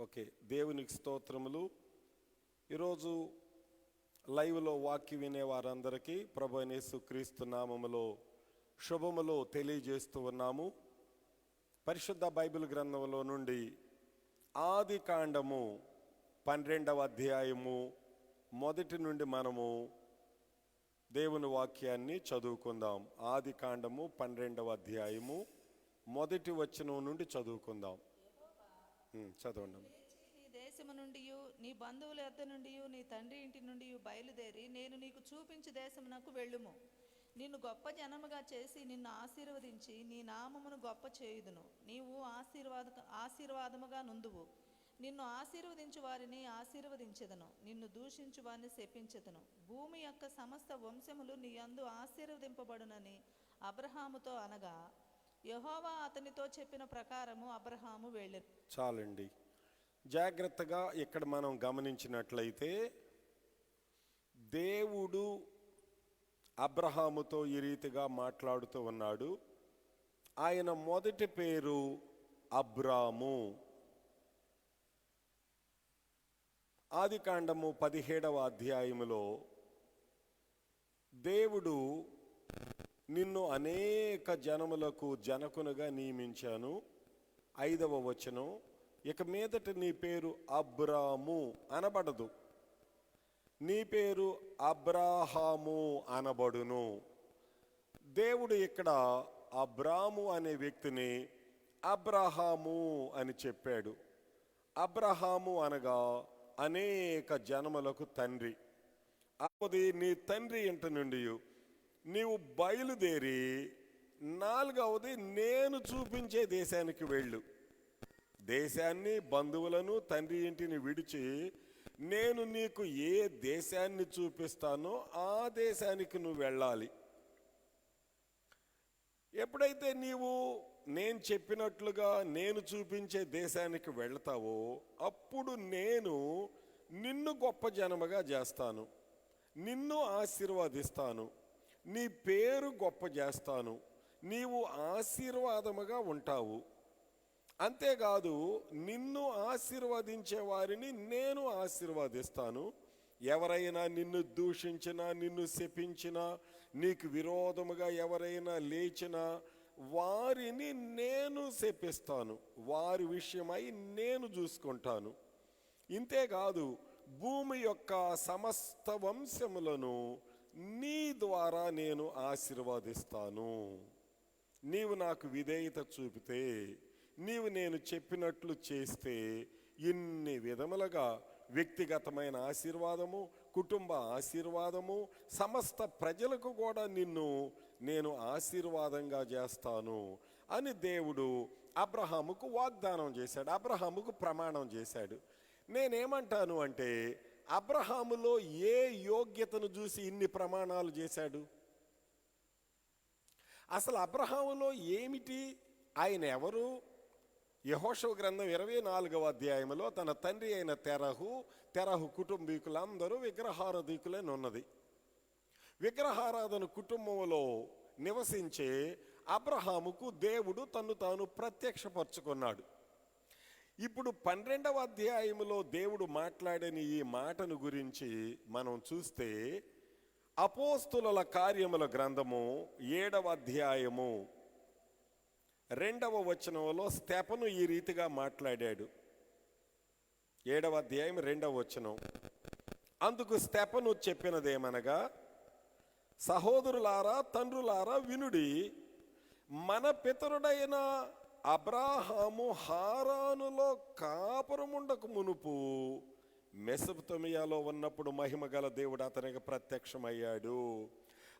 Okay, దేవునికి స్తోత్రములు. ఈరోజు లైవ్లో వాక్యం వినే వారందరికీ ప్రభు అయిన యేసుక్రీస్తు నామములో శుభములు తెలియజేస్తూ ఉన్నాము. పరిశుద్ధ బైబిల్ గ్రంథంలో నుండి ఆది కాండము 12వ అధ్యాయము మొదటి నుండి మనము దేవుని వాక్యాన్ని చదువుకుందాం. ఆది కాండము 12వ అధ్యాయము మొదటి వచనం నుండి చదువుకుందాం. చదవండి. నీ దేశము నుండి నీ బంధువుల యొద్ద నుండి నీ తండ్రి ఇంటి నుండి బయలుదేరి నేను నీకు చూపించు దేశమునకు వెళ్ళుము. నిన్ను గొప్ప జనముగా చేసి నిన్ను ఆశీర్వదించి నీ నామమును గొప్ప చేయుదును. నీవు ఆశీర్వాదముగా నుందువు. నిన్ను ఆశీర్వదించు వారిని ఆశీర్వదించెదను, నిన్ను దూషించు వారిని శపించెదను. భూమి యొక్క సమస్త వంశములు నీ యందు ఆశీర్వదింపబడునని అబ్రహాముతో అనగా యెహోవా అతనితో చెప్పిన ప్రకారము అబ్రహాము వెళ్ళెను. చాలండి. జాగ్రత్తగా ఇక్కడ మనం గమనించినట్లయితే దేవుడు అబ్రహాముతో ఈ రీతిగా మాట్లాడుతూ ఉన్నాడు. ఆయన మొదటి పేరు అబ్రాము. ఆది కాండము 17వ అధ్యాయములో దేవుడు నిన్ను అనేక జనములకు జనకునుగా నియమించాను. 5వ వచనం, ఇక మీదట నీ పేరు అబ్రాము అనబడదు, నీ పేరు అబ్రాహాము అనబడును. దేవుడు ఇక్కడ అబ్రాము అనే వ్యక్తిని అబ్రహాము అని చెప్పాడు. అబ్రహాము అనగా అనేక జనములకు తండ్రి. అది నీ తండ్రి ఇంట నుండి నీవు బయలుదేరి 4వది నేను చూపించే దేశానికి వెళ్ళు. దేశాన్ని, బంధువులను, తండ్రి ఇంటిని విడిచి నేను నీకు ఏ దేశాన్ని చూపిస్తానో ఆ దేశానికి నువ్వు వెళ్ళాలి. ఎప్పుడైతే నీవు నేను చెప్పినట్లుగా నేను చూపించే దేశానికి వెళ్తావో అప్పుడు నేను నిన్ను గొప్ప జనముగా చేస్తాను, నిన్ను ఆశీర్వదిస్తాను, నీ పేరు గొప్ప చేస్తాను, నీవు ఆశీర్వాదముగా ఉంటావు. అంతేకాదు నిన్ను ఆశీర్వదించే వారిని నేను ఆశీర్వదిస్తాను. ఎవరైనా నిన్ను దూషించినా, నిన్ను శపించినా, నీకు విరోధముగా ఎవరైనా లేచినా వారిని నేను శపిస్తాను, వారి విషయమై నేను చూసుకుంటాను. ఇంతేకాదు భూమి యొక్క సమస్త వంశములను నీ ద్వారా నేను ఆశీర్వదిస్తాను. నీవు నాకు విధేయత చూపితే, నీవు నేను చెప్పినట్లు చేస్తే ఇన్ని విధములుగా వ్యక్తిగతమైన ఆశీర్వాదము, కుటుంబ ఆశీర్వాదము, సమస్త ప్రజలకు కూడా నిన్ను నేను ఆశీర్వాదంగా చేస్తాను అని దేవుడు అబ్రహాముకు వాగ్దానం చేశాడు, అబ్రహాముకు ప్రమాణం చేశాడు. నేనేమంటాను అంటే, అబ్రహాములో ఏ యోగ్యతను చూసి ఇన్ని ప్రమాణాలు చేశాడు? అసలు అబ్రహాములో ఏమిటి? ఆయన ఎవరు? యెహోషువ గ్రంథం 24వ అధ్యాయంలో తన తండ్రి అయిన తెరహు కుటుంబీకులందరూ విగ్రహారాధికులని ఉన్నది. విగ్రహారాధన కుటుంబంలో నివసించే అబ్రహాముకు దేవుడు తన్ను తాను ప్రత్యక్షపరుచుకున్నాడు. ఇప్పుడు 12వ అధ్యాయంలో దేవుడు మాట్లాడిన ఈ మాటను గురించి మనం చూస్తే అపోస్తుల కార్యముల గ్రంథము 7వ అధ్యాయము 2వ వచనంలో స్తెఫను ఈ రీతిగా మాట్లాడాడు. 7వ అధ్యాయం 2వ వచనం, అందుకు స్తెఫను చెప్పినదేమనగా, సహోదరులారా, తండ్రులారా వినుడి. మన పితరుడైన అబ్రాహాము హారానులో కాపురముండకు మునుపు మెసొపొతేమియాలో ఉన్నప్పుడు మహిమగల దేవుడు అతనికి ప్రత్యక్షమయ్యాడు.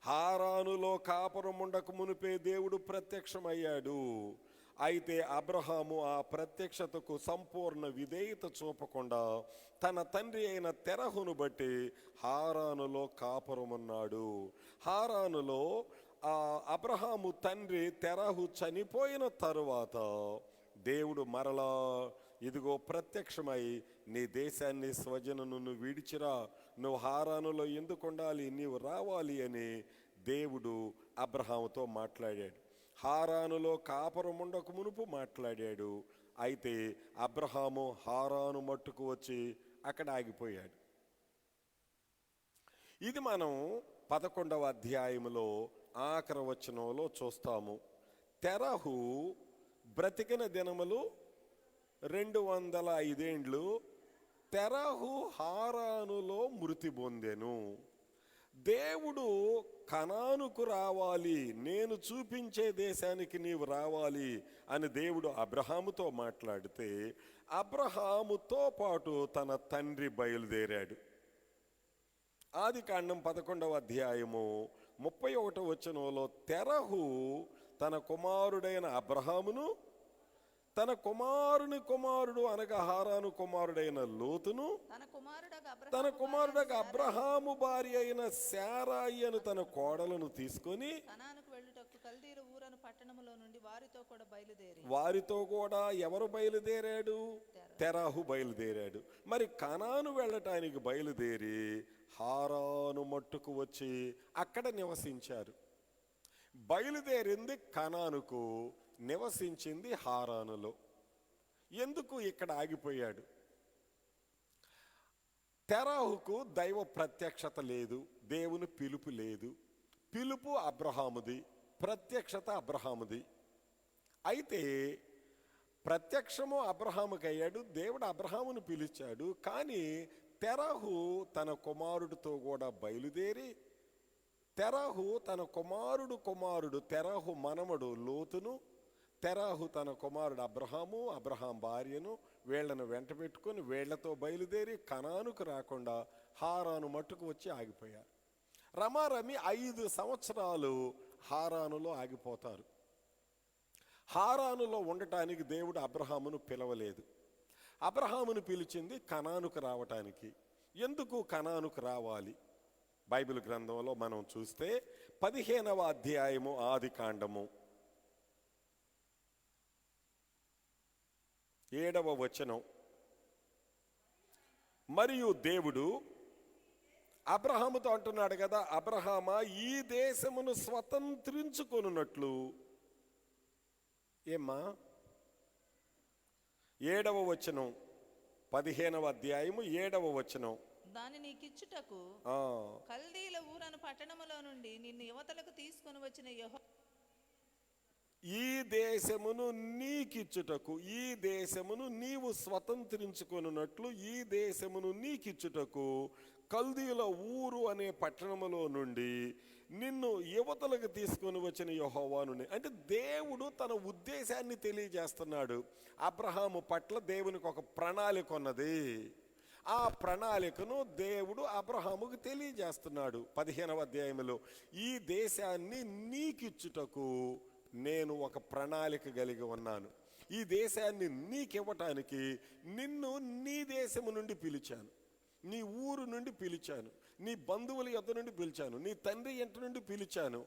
హారానులో కాపురముండకు మునిపే దేవుడు ప్రత్యక్షమయ్యాడు. అయితే అబ్రహాము ఆ ప్రత్యక్షతకు సంపూర్ణ విధేయత చూపకుండా తన తండ్రి అయిన తెరహును బట్టి హారానులో కాపురమున్నాడు. హారానులో అబ్రహాము తండ్రి తెరహు చనిపోయిన తరువాత దేవుడు మరలా ఇదిగో ప్రత్యక్షమై, నీ దేశాన్ని, స్వజనును నువ్వు విడిచిరా, నువ్వు హారానులో ఎందుకు ఉండాలి, నీవు రావాలి అని దేవుడు అబ్రహాముతో మాట్లాడాడు. హారానులో కాపురం ఉండక మునుపు మాట్లాడాడు. అయితే అబ్రహాము హారాను మట్టుకు వచ్చి అక్కడ ఆగిపోయాడు. ఇది మనం 11వ అధ్యాయంలో ఆఖరి వచనంలో చూస్తాము. తెరహు బ్రతికిన దినములు 205 ఏండ్లు. తెరహు హారానులో మృతి పొందెను. దేవుడు కనానుకు రావాలి, నేను చూపించే దేశానికి నీవు రావాలి అని దేవుడు అబ్రహాముతో మాట్లాడితే అబ్రహాముతో పాటు తన తండ్రి బయలుదేరాడు. ఆదికాండం 11వ అధ్యాయము 31వ వచనంలో తెరహు తన కుమారుడైన అబ్రహామును, తన కుమారుడు అనగా హారాను కుమారుడైన లోతును, తన కుమారుడగ అబ్రహాము భార్య అయిన శారాయి అను తన కోడలను తీసుకొని కనానుకు వెళ్ళుటకు కల్దీల ఊరను పట్టణములో నుండి వారితో కూడా బయలుదేరి. వారితో కూడా ఎవరు బయలుదేరాడు? తెరహు బయలుదేరాడు. మరి కనాను వెళ్ళటానికి బయలుదేరి హారాను మట్టుకు వచ్చి అక్కడ నివసించారు. బయలుదేరింది కనానుకు, నివసించింది హారానులో. ఎందుకు ఇక్కడ ఆగిపోయాడు? తెరహుకు దైవ ప్రత్యక్షత లేదు, దేవుని పిలుపు లేదు. పిలుపు అబ్రహాముది, ప్రత్యక్షత అబ్రహాముది. అయితే ప్రత్యక్షము అబ్రహాముకి అయ్యాడు, దేవుడు అబ్రహామును పిలిచాడు. కానీ తెరహు తన కుమారుడితో కూడా బయలుదేరి, తెరహు తన కుమారుడు తెరహు మనమడు లోతును, తెరహు తన కుమారుడు అబ్రహాము, అబ్రహాం భార్యను, వీళ్లను వెంట పెట్టుకుని వీళ్లతో బయలుదేరి కనానుకు రాకుండా హారాను మట్టుకు వచ్చి ఆగిపోయారు. రమారమి 5 సంవత్సరాలు హారానులో ఆగిపోతారు. హారానులో ఉండటానికి దేవుడు అబ్రహామును పిలవలేదు. అబ్రహామును పిలిచింది కనానుకు రావటానికి. ఎందుకు కనానుకు రావాలి? బైబిల్ గ్రంథంలో మనం చూస్తే 15వ అధ్యాయము ఆదికాండము 7వ వచనం. మరియు దేవుడు అబ్రహాముతో అంటున్నాడు కదా, అబ్రహామా ఈ దేశమును స్వతంత్రించుకొనున్నట్లు. ఏమ్మా? 7వ వచనం, 15వ అధ్యాయము 7వ వచనం. దాని నీకిచ్చుటకు కల్దీల ఊరను పట్టణములో నుండి నిన్ను యువతలకు తీసుకొని వచ్చిన యెహోవా ఈ దేశమును నీకిచ్చుటకు, ఈ దేశమును నీవు స్వతంత్రించుకొనున్నట్లు ఈ దేశమును నీకిచ్చుటకు కల్దీల ఊరు అనే పట్టణములో నుండి నిన్ను యువతలకు తీసుకొని వచ్చిన యెహోవాను. అంటే దేవుడు తన ఉద్దేశాన్ని తెలియజేస్తున్నాడు. అబ్రహాము పట్ల దేవునికి ఒక ప్రణాళిక ఉన్నది. ఆ ప్రణాళికను దేవుడు అబ్రహాముకు తెలియజేస్తున్నాడు. 15వ అధ్యాయంలో ఈ దేశాన్ని నీకిచ్చుటకు నేను ఒక ప్రణాళిక కలిగి ఉన్నాను. ఈ దేశాన్ని నీకివ్వటానికి నిన్ను నీ దేశము నుండి పిలిచాను, నీ ఊరు నుండి పిలిచాను, నీ బంధువుల యొద్ద నుండి పిలిచాను, నీ తండ్రి ఇంటి నుండి పిలిచాను.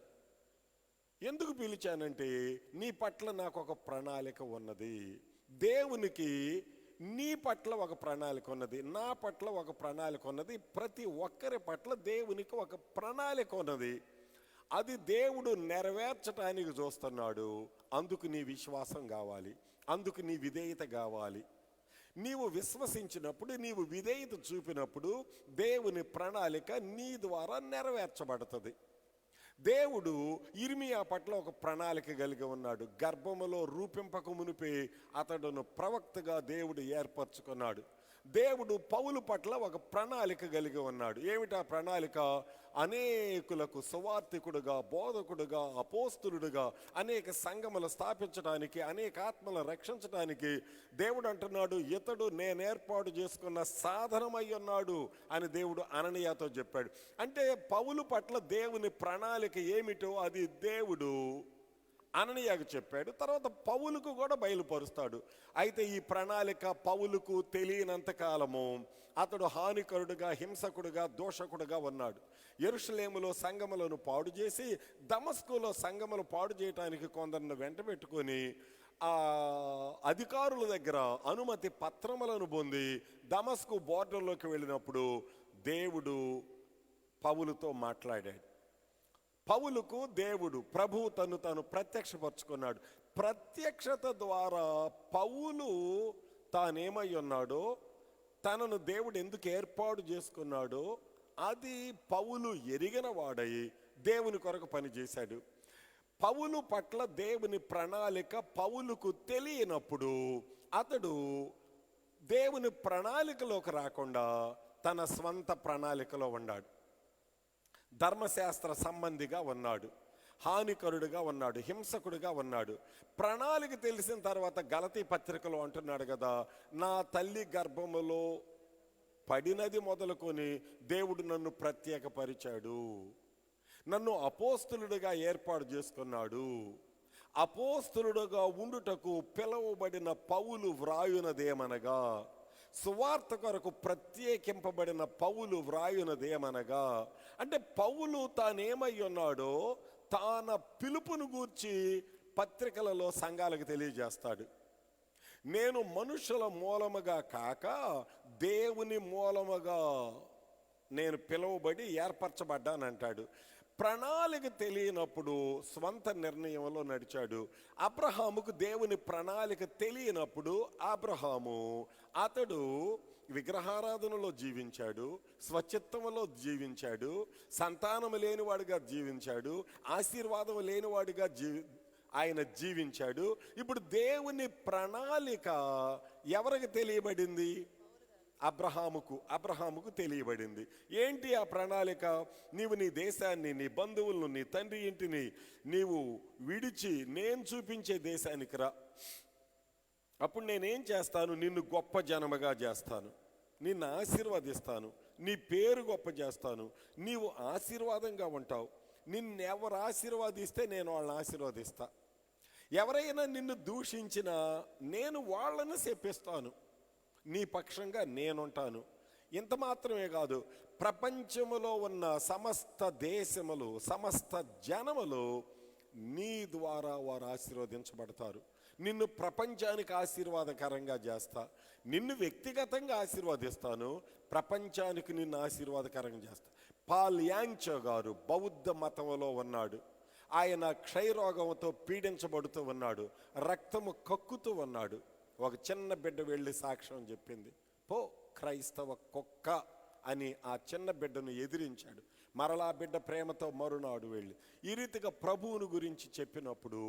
ఎందుకు పిలిచానంటే నీ పట్ల నాకు ఒక ప్రణాళిక ఉన్నది. దేవునికి నీ పట్ల ఒక ప్రణాళిక ఉన్నది, నా పట్ల ఒక ప్రణాళిక ఉన్నది. ప్రతి ఒక్కరి పట్ల దేవునికి ఒక ప్రణాళిక ఉన్నది. అది దేవుడు నెరవేర్చడానికి చూస్తున్నాడు. అందుకు నీ విశ్వాసం కావాలి, అందుకు నీ విధేయత కావాలి. నీవు విశ్వసించినప్పుడు, నీవు విధేయత చూపినప్పుడు దేవుని ప్రణాళిక నీ ద్వారా నెరవేర్చబడుతుంది. దేవుడు ఇర్మియా పట్ల ఒక ప్రణాళిక కలిగి ఉన్నాడు. గర్భములో రూపింపక మునిపే అతడును ప్రవక్తగా దేవుడు ఏర్పరచుకున్నాడు. దేవుడు పౌలు పట్ల ఒక ప్రణాళిక కలిగి ఉన్నాడు. ఏమిటా ప్రణాళిక? అనేకులకు సువార్తికుడుగా, బోధకుడుగా, అపోస్తులుడుగా అనేక సంఘములు స్థాపించడానికి, అనేక ఆత్మలను రక్షించడానికి దేవుడు అంటున్నాడు, ఇతడు నేను ఏర్పాటు చేసుకున్న సాధనమై ఉన్నాడు అని దేవుడు అననీయాతో చెప్పాడు. అంటే పౌలు పట్ల దేవుని ప్రణాళిక ఏమిటో అది దేవుడు అననీయాకు చెప్పాడు. తర్వాత పౌలుకు కూడా బయలుపరుస్తాడు. అయితే ఈ ప్రణాళిక పౌలుకు తెలియనంతకాలము అతడు హానికరుడుగా, హింసకుడుగా, దోషకుడుగా ఉన్నాడు. యెరూషలేములో సంఘములను పాడు చేసి దమస్కులో సంఘములు పాడు చేయటానికి కొందరిని వెంట పెట్టుకొని ఆ అధికారుల దగ్గర అనుమతి పత్రములను పొంది దమస్కు బోర్డర్లోకి వెళ్ళినప్పుడు దేవుడు పౌలుతో మాట్లాడాడు. పౌలుకు దేవుడు ప్రభువు తను ప్రత్యక్షపరుచుకున్నాడు. ప్రత్యక్షత ద్వారా పౌలు తానేమై ఉన్నాడో, తనను దేవుడు ఎందుకు ఏర్పాటు చేసుకున్నాడో అది పౌలు ఎరిగిన వాడై దేవుని కొరకు పనిచేశాడు. పౌలు పట్ల దేవుని ప్రణాళిక పౌలుకు తెలియనప్పుడు అతడు దేవుని ప్రణాళికలోకి రాకుండా తన స్వంత ప్రణాళికలో ఉన్నాడు. ధర్మశాస్త్ర సంబంధిగా ఉన్నాడు, హానికరుడుగా ఉన్నాడు, హింసకుడిగా ఉన్నాడు. ప్రణాళిక తెలిసిన తర్వాత గలతీ పత్రికలో అంటున్నాడు కదా, నా తల్లి గర్భములో పడినది మొదలుకొని దేవుడు నన్ను ప్రత్యేకపరిచాడు, నన్ను అపోస్తులుడిగా ఏర్పాటు చేసుకున్నాడు. అపోస్తులుడుగా ఉండుటకు పిలువబడిన పౌలు వ్రాయునదేమనగా, సువార్త కొరకు ప్రత్యేకింపబడిన పౌలు వ్రాయునదేమనగా, అంటే పౌలు తానేమై ఉన్నాడో తాన పిలుపును గూర్చి పత్రికలలో సంఘాలకు తెలియజేస్తాడు. నేను మనుషుల మూలముగా కాక దేవుని మూలముగా నేను పిలువబడి ఏర్పరచబడ్డానంటాడు. ప్రణాళిక తెలియనప్పుడు స్వంత నిర్ణయంలో నడిచాడు. అబ్రహాముకు దేవుని ప్రణాళిక తెలియనప్పుడు అతడు విగ్రహారాధనలో జీవించాడు, స్వచిత్తములో జీవించాడు, సంతానం లేనివాడిగా జీవించాడు, ఆశీర్వాదం లేనివాడిగా ఆయన జీవించాడు. ఇప్పుడు దేవుని ప్రణాళిక ఎవరికి తెలియబడింది? అబ్రహాముకు తెలియబడింది. ఏంటి ఆ ప్రణాళిక? నీవు నీ దేశాన్ని, నీ బంధువులను, నీ తండ్రి ఇంటిని నీవు విడిచి నేను చూపించే దేశానికి రా. అప్పుడు నేనేం చేస్తాను? నిన్ను గొప్ప జనముగా చేస్తాను, నిన్ను ఆశీర్వదిస్తాను, నీ పేరు గొప్ప చేస్తాను, నీవు ఆశీర్వాదంగా ఉంటావు. నిన్నెవరు ఆశీర్వాదిస్తే నేను వాళ్ళని ఆశీర్వదిస్తా. ఎవరైనా నిన్ను దూషించినా నేను వాళ్ళని శపిస్తాను, నీ పక్షంగా నేనుంటాను. ఇంత మాత్రమే కాదు, ప్రపంచములో ఉన్న సమస్త దేశములు, సమస్త జనములు నీ ద్వారా వారు ఆశీర్వదించబడతారు. నిన్ను ప్రపంచానికి ఆశీర్వాదకరంగా చేస్తా. నిన్ను వ్యక్తిగతంగా ఆశీర్వదిస్తాను, ప్రపంచానికి నిన్ను ఆశీర్వాదకరంగా చేస్తా. పాల్ యాంగ్చో గారు బౌద్ధ మతంలో ఉన్నాడు. ఆయన క్షయరోగంతో పీడించబడుతూ ఉన్నాడు, రక్తము కక్కుతూ ఉన్నాడు. ఒక చిన్న బిడ్డ వెళ్ళి సాక్ష్యం చెప్పింది, పో క్రైస్తవ కుక్క అని ఆ చిన్న బిడ్డను ఎదిరించాడు. మరలా బిడ్డ ప్రేమతో మరునాడు వెళ్ళి ఈ రీతిగా ప్రభువుని గురించి చెప్పినప్పుడు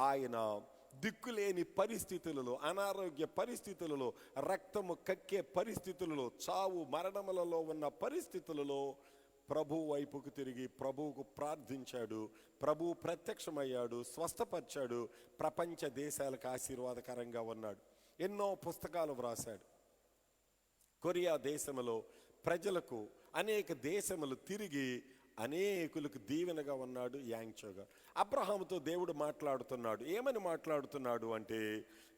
ఆయన దిక్కులేని పరిస్థితులలో, అనారోగ్య పరిస్థితులలో, రక్తము కక్కే పరిస్థితులలో, చావు మరణములలో ఉన్న పరిస్థితులలో ప్రభు వైపుకు తిరిగి ప్రభువుకు ప్రార్థించాడు. ప్రభువు ప్రత్యక్షమయ్యాడు, స్వస్థపరిచాడు, ప్రపంచ దేశాలకు ఆశీర్వాదకరంగా ఉన్నాడు. ఎన్నో పుస్తకాలు వ్రాశాడు. కొరియా దేశములో ప్రజలకు, అనేక దేశములు తిరిగి అనేకులకు దీవెనగా ఉన్నాడు యాంగ్చోగా. అబ్రహాముతో దేవుడు మాట్లాడుతున్నాడు. ఏమని మాట్లాడుతున్నాడు అంటే,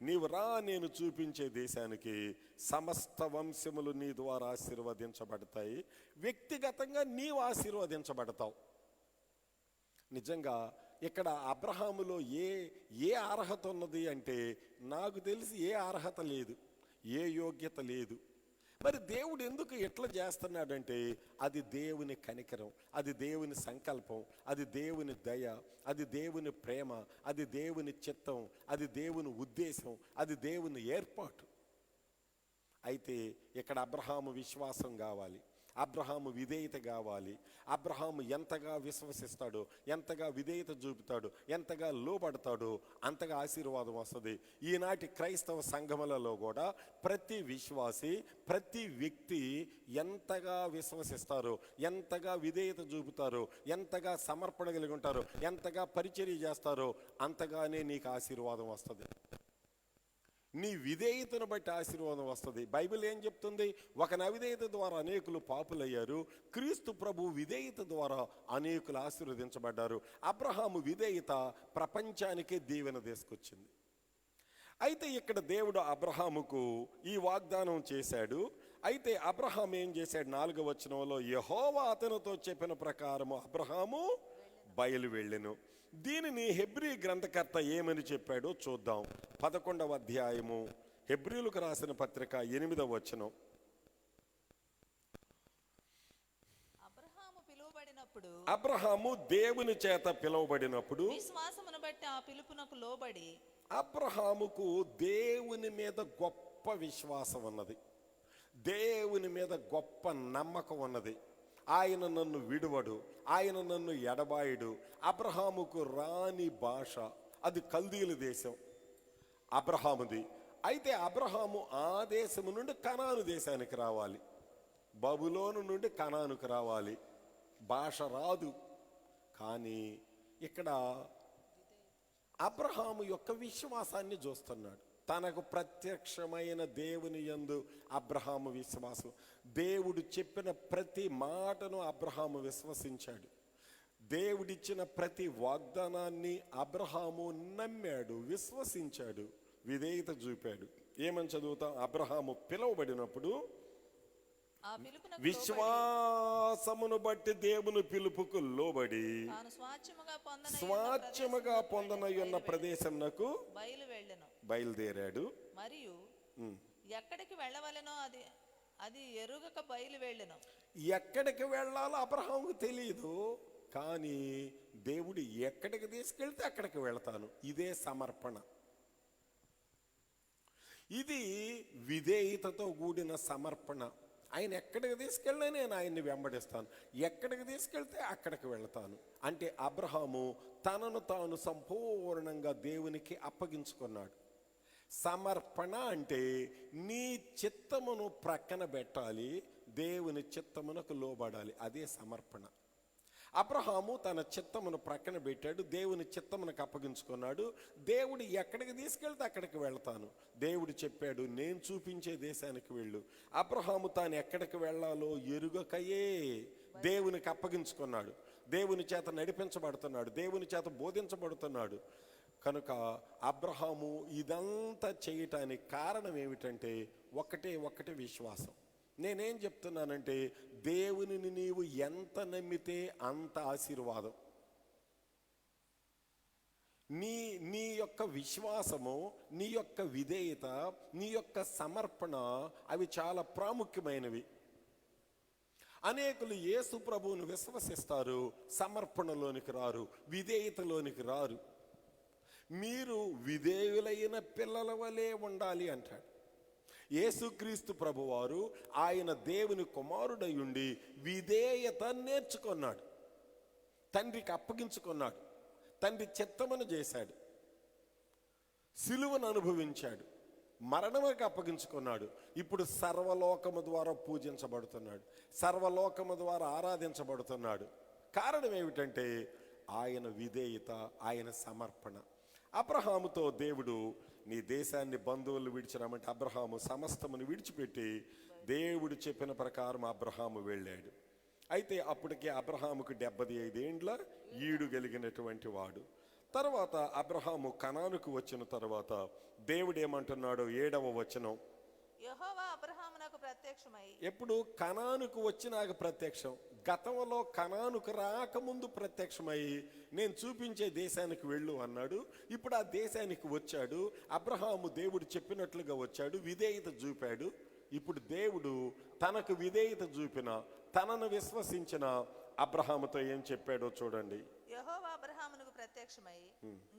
నీవు రా, నేను చూపించే దేశానికి, సమస్త వంశములు నీ ద్వారా ఆశీర్వదించబడతాయి, వ్యక్తిగతంగా నీవు ఆశీర్వదించబడతావు. నిజంగా ఇక్కడ అబ్రహాములో ఏ అర్హత ఉన్నది అంటే, నాకు తెలిసి ఏ అర్హత లేదు, ఏ యోగ్యత లేదు. మరి దేవుడు ఎందుకు ఎట్లా చేస్తున్నాడంటే, అది దేవుని కనికరం, అది దేవుని సంకల్పం, అది దేవుని దయ, అది దేవుని ప్రేమ, అది దేవుని చిత్తం, అది దేవుని ఉద్దేశం, అది దేవుని ఏర్పాటు. అయితే ఇక్కడ అబ్రహాము విశ్వాసం కావాలి, అబ్రహాము విధేయత కావాలి. అబ్రహాము ఎంతగా విశ్వసిస్తాడో, ఎంతగా విధేయత చూపుతాడో, ఎంతగా లోబడతాడో అంతగా ఆశీర్వాదం వస్తుంది. ఈనాటి క్రైస్తవ సంఘములలో కూడా ప్రతి విశ్వాసి, ప్రతి వ్యక్తి ఎంతగా విశ్వసిస్తారో, ఎంతగా విధేయత చూపుతారో, ఎంతగా సమర్పణ కలిగి ఉంటారో, ఎంతగా పరిచర్య చేస్తారో అంతగానే నీకు ఆశీర్వాదం వస్తుంది. నీ విధేయతను బట్టి ఆశీర్వాదం వస్తుంది. బైబిల్ ఏం చెప్తుంది? ఒక అవిధేయత ద్వారా అనేకులు పాపులయ్యారు, క్రీస్తు ప్రభు విధేయత ద్వారా అనేకులు ఆశీర్వదించబడ్డారు. అబ్రహాము విధేయత ప్రపంచానికే దీవెన తీసుకొచ్చింది. అయితే ఇక్కడ దేవుడు అబ్రహాముకు ఈ వాగ్దానం చేశాడు. అయితే అబ్రహాం ఏం చేశాడు? 4వ వచనంలో, యెహోవా అతనితో చెప్పిన ప్రకారము అబ్రహాము బయలు వెళ్ళెను. దీనిని హెబ్రీ గ్రంథకర్త ఏమని చెప్పాడో చూద్దాం. 11వ అధ్యాయము, హెబ్రీలకు రాసిన పత్రిక, 8వ వచనం. అబ్రహాము పిలువబడినప్పుడు పిలువబడినప్పుడు అబ్రహాము దేవుని చేత పిలువబడినప్పుడు విశ్వాసమును బట్టి ఆ పిలుపునకు లోబడి అబ్రహాముకు దేవుని మీద గొప్ప విశ్వాసం ఉన్నది, దేవుని మీద గొప్ప నమ్మకం ఉన్నది. ఆయన నన్ను విడువడు, ఆయన నన్ను ఎడబాయుడు. అబ్రహాముకు రాని భాష, అది కల్దీల దేశం అబ్రహాముది. అయితే అబ్రహాము ఆ దేశము నుండి కనాను దేశానికి రావాలి, బబులోను నుండి కనానుకు రావాలి. భాష రాదు. కానీ ఇక్కడ అబ్రహాము యొక్క విశ్వాసాన్ని చూస్తున్నాడు. తనకు ప్రత్యక్షమైన దేవుని యందు అబ్రహాము విశ్వాసం, దేవుడు చెప్పిన ప్రతి మాటను అబ్రహాము విశ్వసించాడు. దేవుడిచ్చిన ప్రతి వాగ్దానాన్ని అబ్రహాము నమ్మాడు, విశ్వసించాడు, విధేయత చూపాడు. ఏమని చదువుతాం? అబ్రహాము పిలువబడినప్పుడు ఆ పిలుపునకు విశ్వాసమును బట్టి దేవుని పిలుపుకు లోబడి తాను స్వాచ్ఛముగా పొందనయున్న ప్రదేశమునకు బయలు వెళ్ళెను. బయలుదేరాడు. మరియు ఎక్కడికి వెళ్ళవలెనో అది అది ఎరుగక బయలు వెళ్ళెను. ఎక్కడికి వెళ్ళాలో అబ్రహాముకు తెలియదు, కానీ దేవుడు ఎక్కడికి తీసుకెళ్తే అక్కడికి వెళతాను. ఇదే సమర్పణ. ఇది విధేయతతో కూడిన సమర్పణ. ఆయన ఎక్కడికి తీసుకెళ్ళినా నేను ఆయన్ని వెంబడిస్తాను, ఎక్కడికి తీసుకెళ్తే అక్కడికి వెళతాను. అంటే అబ్రహాము తనను తాను సంపూర్ణంగా దేవునికి అప్పగించుకున్నాడు. సమర్పణ అంటే నీ చిత్తమును ప్రక్కన పెట్టాలి, దేవుని చిత్తమునకు లోబడాలి. అదే సమర్పణ. అబ్రహాము తన చిత్తమును ప్రక్కన పెట్టాడు, దేవుని చిత్తమునకు అప్పగించుకున్నాడు. దేవుడు ఎక్కడికి తీసుకెళ్తే అక్కడికి వెళ్తాను. దేవుడు చెప్పాడు, నేను చూపించే దేశానికి వెళ్ళు. అబ్రహాము తాను ఎక్కడికి వెళ్ళాలో ఎరుగకయే దేవునికి అప్పగించుకున్నాడు. దేవుని చేత నడిపించబడుతున్నాడు, దేవుని చేత బోధించబడుతున్నాడు. కనుక అబ్రహాము ఇదంతా చేయటానికి కారణం ఏమిటంటే ఒకటే విశ్వాసం. నేనేం చెప్తున్నానంటే, దేవునిని నీవు ఎంత నమ్మితే అంత ఆశీర్వాదం. నీ యొక్క విశ్వాసము, నీ యొక్క విధేయత, నీ యొక్క సమర్పణ, అవి చాలా ప్రాముఖ్యమైనవి. అనేకులు యేసు ప్రభువును విశ్వసిస్తారు, సమర్పణలోనికి రారు, విధేయతలోనికి రారు. మీరు విధేయులైన పిల్లల వలె ఉండాలి అంటాడు యేసుక్రీస్తు ప్రభువారు. ఆయన దేవుని కుమారుడై ఉండి విధేయత నేర్చుకున్నాడు, తండ్రికి అప్పగించుకున్నాడు, తండ్రి చిత్తమును చేశాడు, సిలువను అనుభవించాడు, మరణముకు అప్పగించుకున్నాడు. ఇప్పుడు సర్వలోకము ద్వారా పూజించబడుతున్నాడు, సర్వలోకము ద్వారా ఆరాధించబడుతున్నాడు. కారణం ఏమిటంటే ఆయన విధేయత, ఆయన సమర్పణ. అబ్రహాముతో దేవుడు నీ దేశాన్ని, బంధువులు విడిచిరామంటే అబ్రహాము సమస్తమును విడిచిపెట్టి దేవుడు చెప్పిన ప్రకారం అబ్రహాము వెళ్ళాడు. అయితే అప్పటికే అబ్రహాముకు 75 ఏండ్ల ఈడు కలిగినటువంటి వాడు. తర్వాత అబ్రహాము కనానుకు వచ్చిన తర్వాత దేవుడు ఏమంటున్నాడు? 7వ వచనం, యెహోవా అబ్రహామునకు ప్రత్యక్షమై. ఎప్పుడు? కనానుకు వచ్చినాక ప్రత్యక్షం. గతంలో కనానుకు రాకముందు ప్రత్యక్షమై నేను చూపించే దేశానికి వెళ్ళు అన్నాడు. ఇప్పుడు ఆ దేశానికి వచ్చాడు. అబ్రహాము దేవుడు చెప్పినట్లుగా వచ్చాడు, విధేయత చూపాడు. ఇప్పుడు దేవుడు తనకు విధేయత చూపిన, తనను విశ్వసించిన అబ్రహాముతో ఏం చెప్పాడో చూడండి. యెహోవా అబ్రహామునకు ప్రత్యక్షమై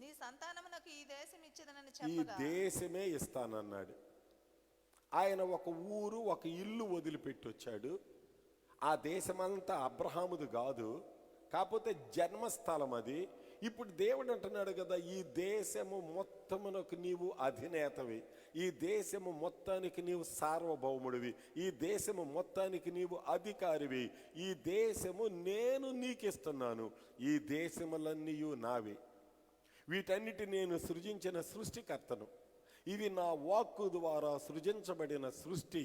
నీ సంతానమునకు ఈ దేశం ఇచ్చేదనని ఈ చెప్పగా, దేశమే ఇస్తానన్నాడు. ఆయన ఒక ఊరు, ఒక ఇల్లు వదిలిపెట్టి వచ్చాడు. ఆ దేశమంతా అబ్రహాముది కాదు, కాకపోతే జన్మస్థలం అది. ఇప్పుడు దేవుడు అంటున్నాడు కదా, ఈ దేశము మొత్తమునకు నీవు అధినేతవి, ఈ దేశము మొత్తానికి నీవు సార్వభౌముడివి, ఈ దేశము మొత్తానికి నీవు అధికారివి, ఈ దేశము నేను నీకిస్తున్నాను, ఈ దేశములన్నీయు నావి, వీటన్నిటి నేను సృజించిన సృష్టికర్తను, ఇవి నా వాక్కు ద్వారా సృజించబడిన సృష్టి,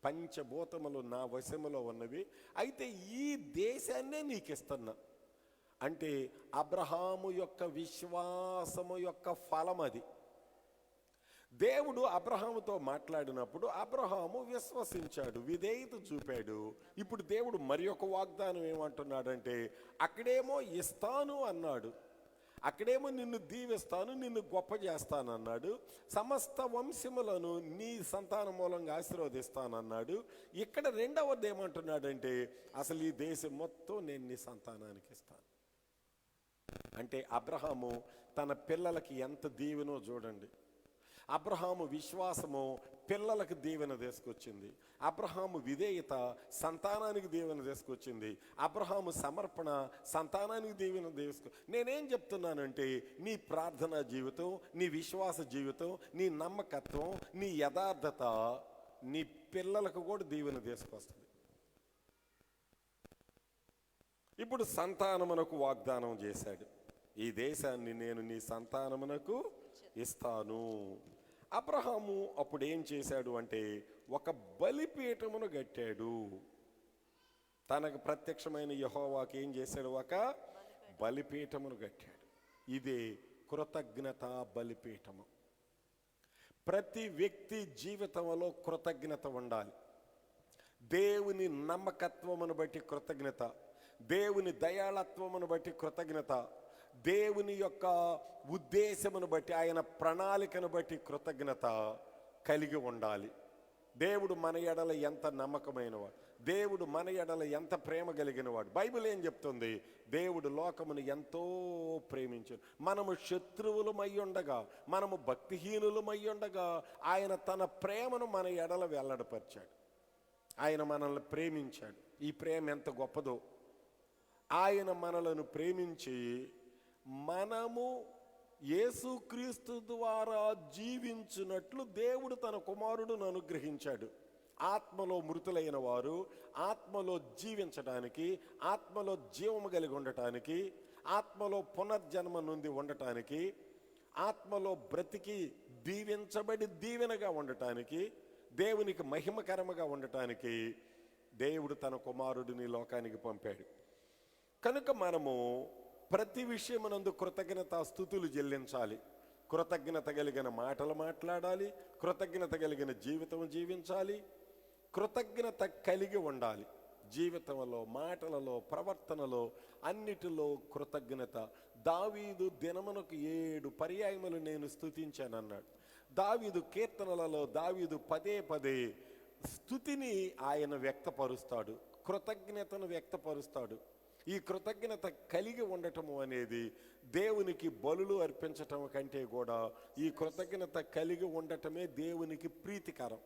పంచభూతములు నా వశములో ఉన్నవి. అయితే ఈ దేశాన్నే నీకు ఇస్తున్నా అంటే అబ్రహాము యొక్క విశ్వాసము యొక్క ఫలం అది. దేవుడు అబ్రహాముతో మాట్లాడినప్పుడు అబ్రహాము విశ్వసించాడు, విధేయత చూపాడు. ఇప్పుడు దేవుడు మరి ఒక వాగ్దానం ఏమంటున్నాడంటే, అక్కడేమో ఇస్తాను అన్నాడు, అక్కడేమో నిన్ను దీవిస్తాను, నిన్ను గొప్ప చేస్తానన్నాడు. సమస్త వంశములను నీ సంతానం మూలంగా ఆశీర్వదిస్తానన్నాడు. ఇక్కడ రెండవది ఏమంటున్నాడంటే, అసలు ఈ దేశం మొత్తం నేను నీ సంతానానికి ఇస్తాను. అంటే అబ్రహాము తన పిల్లలకి ఎంత దీవెనో చూడండి. అబ్రహాము విశ్వాసము పిల్లలకు దీవెన తీసుకొచ్చింది. అబ్రహాము విధేయత సంతానానికి దీవెన తీసుకొచ్చింది. అబ్రహాము సమర్పణ సంతానానికి దీవెన నేనేం చెప్తున్నానంటే, నీ ప్రార్థనా జీవితం, నీ విశ్వాస జీవితం, నీ నమ్మకత్వం, నీ యథార్థత నీ పిల్లలకు కూడా దీవెన తీసుకొస్తుంది. ఇప్పుడు సంతానమునకు వాగ్దానం చేశాడు, ఈ దేశాన్ని నేను నీ సంతానమునకు ఇస్తాను. అబ్రహాము అప్పుడు ఏం చేశాడు అంటే, ఒక బలిపీఠమును కట్టాడు. తనకు ప్రత్యక్షమైన యెహోవాకి ఏం చేశాడు, ఒక బలిపీఠమును కట్టాడు. ఇదే కృతజ్ఞత బలిపీఠము. ప్రతి వ్యక్తి జీవితంలో కృతజ్ఞత ఉండాలి. దేవుని నమ్మకత్వమును బట్టి కృతజ్ఞత, దేవుని దయాళత్వమును బట్టి కృతజ్ఞత, దేవుని యొక్క ఉద్దేశమును బట్టి, ఆయన ప్రణాళికను బట్టి కృతజ్ఞత కలిగి ఉండాలి. దేవుడు మన ఎడల ఎంత నమ్మకమైనవాడు, దేవుడు మన ఎడల ఎంత ప్రేమ కలిగినవాడు. బైబిల్ ఏం చెప్తుంది, దేవుడు లోకమును ఎంతో ప్రేమించాడు. మనము శత్రువులమై ఉండగా, మనము భక్తిహీనులమై ఉండగా ఆయన తన ప్రేమను మన ఎడల వెల్లడపరిచాడు. ఆయన మనల్ని ప్రేమించాడు. ఈ ప్రేమ ఎంత గొప్పదో. ఆయన మనలను ప్రేమించి మనము యేసుక్రీస్తు ద్వారా జీవించినట్లు దేవుడు తన కుమారుడును అనుగ్రహించాడు. ఆత్మలో మృతులైన వారు ఆత్మలో జీవించడానికి, ఆత్మలో జీవము కలిగి ఉండటానికి, ఆత్మలో పునర్జన్మ నుండి ఉండటానికి, ఆత్మలో బ్రతికి దీవించబడి దీవెనగా ఉండటానికి, దేవునికి మహిమకరముగా ఉండటానికి దేవుడు తన కుమారుడిని లోకానికి పంపాడు. కనుక మనము ప్రతి విషయమునందు కృతజ్ఞత స్తుతులు చెల్లించాలి. కృతజ్ఞత కలిగిన మాటలు మాట్లాడాలి, కృతజ్ఞత కలిగిన జీవితం జీవించాలి, కృతజ్ఞత కలిగి ఉండాలి. జీవితంలో, మాటలలో, ప్రవర్తనలో అన్నిటిలో కృతజ్ఞత. దావీదు దినమునకు 7 పర్యాయములు నేను స్తుతించానన్నాడు. దావీదు కీర్తనలలో దావీదు పదే పదే స్తుతిని ఆయన వ్యక్తపరుస్తాడు, కృతజ్ఞతను వ్యక్తపరుస్తాడు. ఈ కృతజ్ఞత కలిగి ఉండటము అనేది దేవునికి బలులు అర్పించటం కంటే కూడా ఈ కృతజ్ఞత కలిగి ఉండటమే దేవునికి ప్రీతికరం.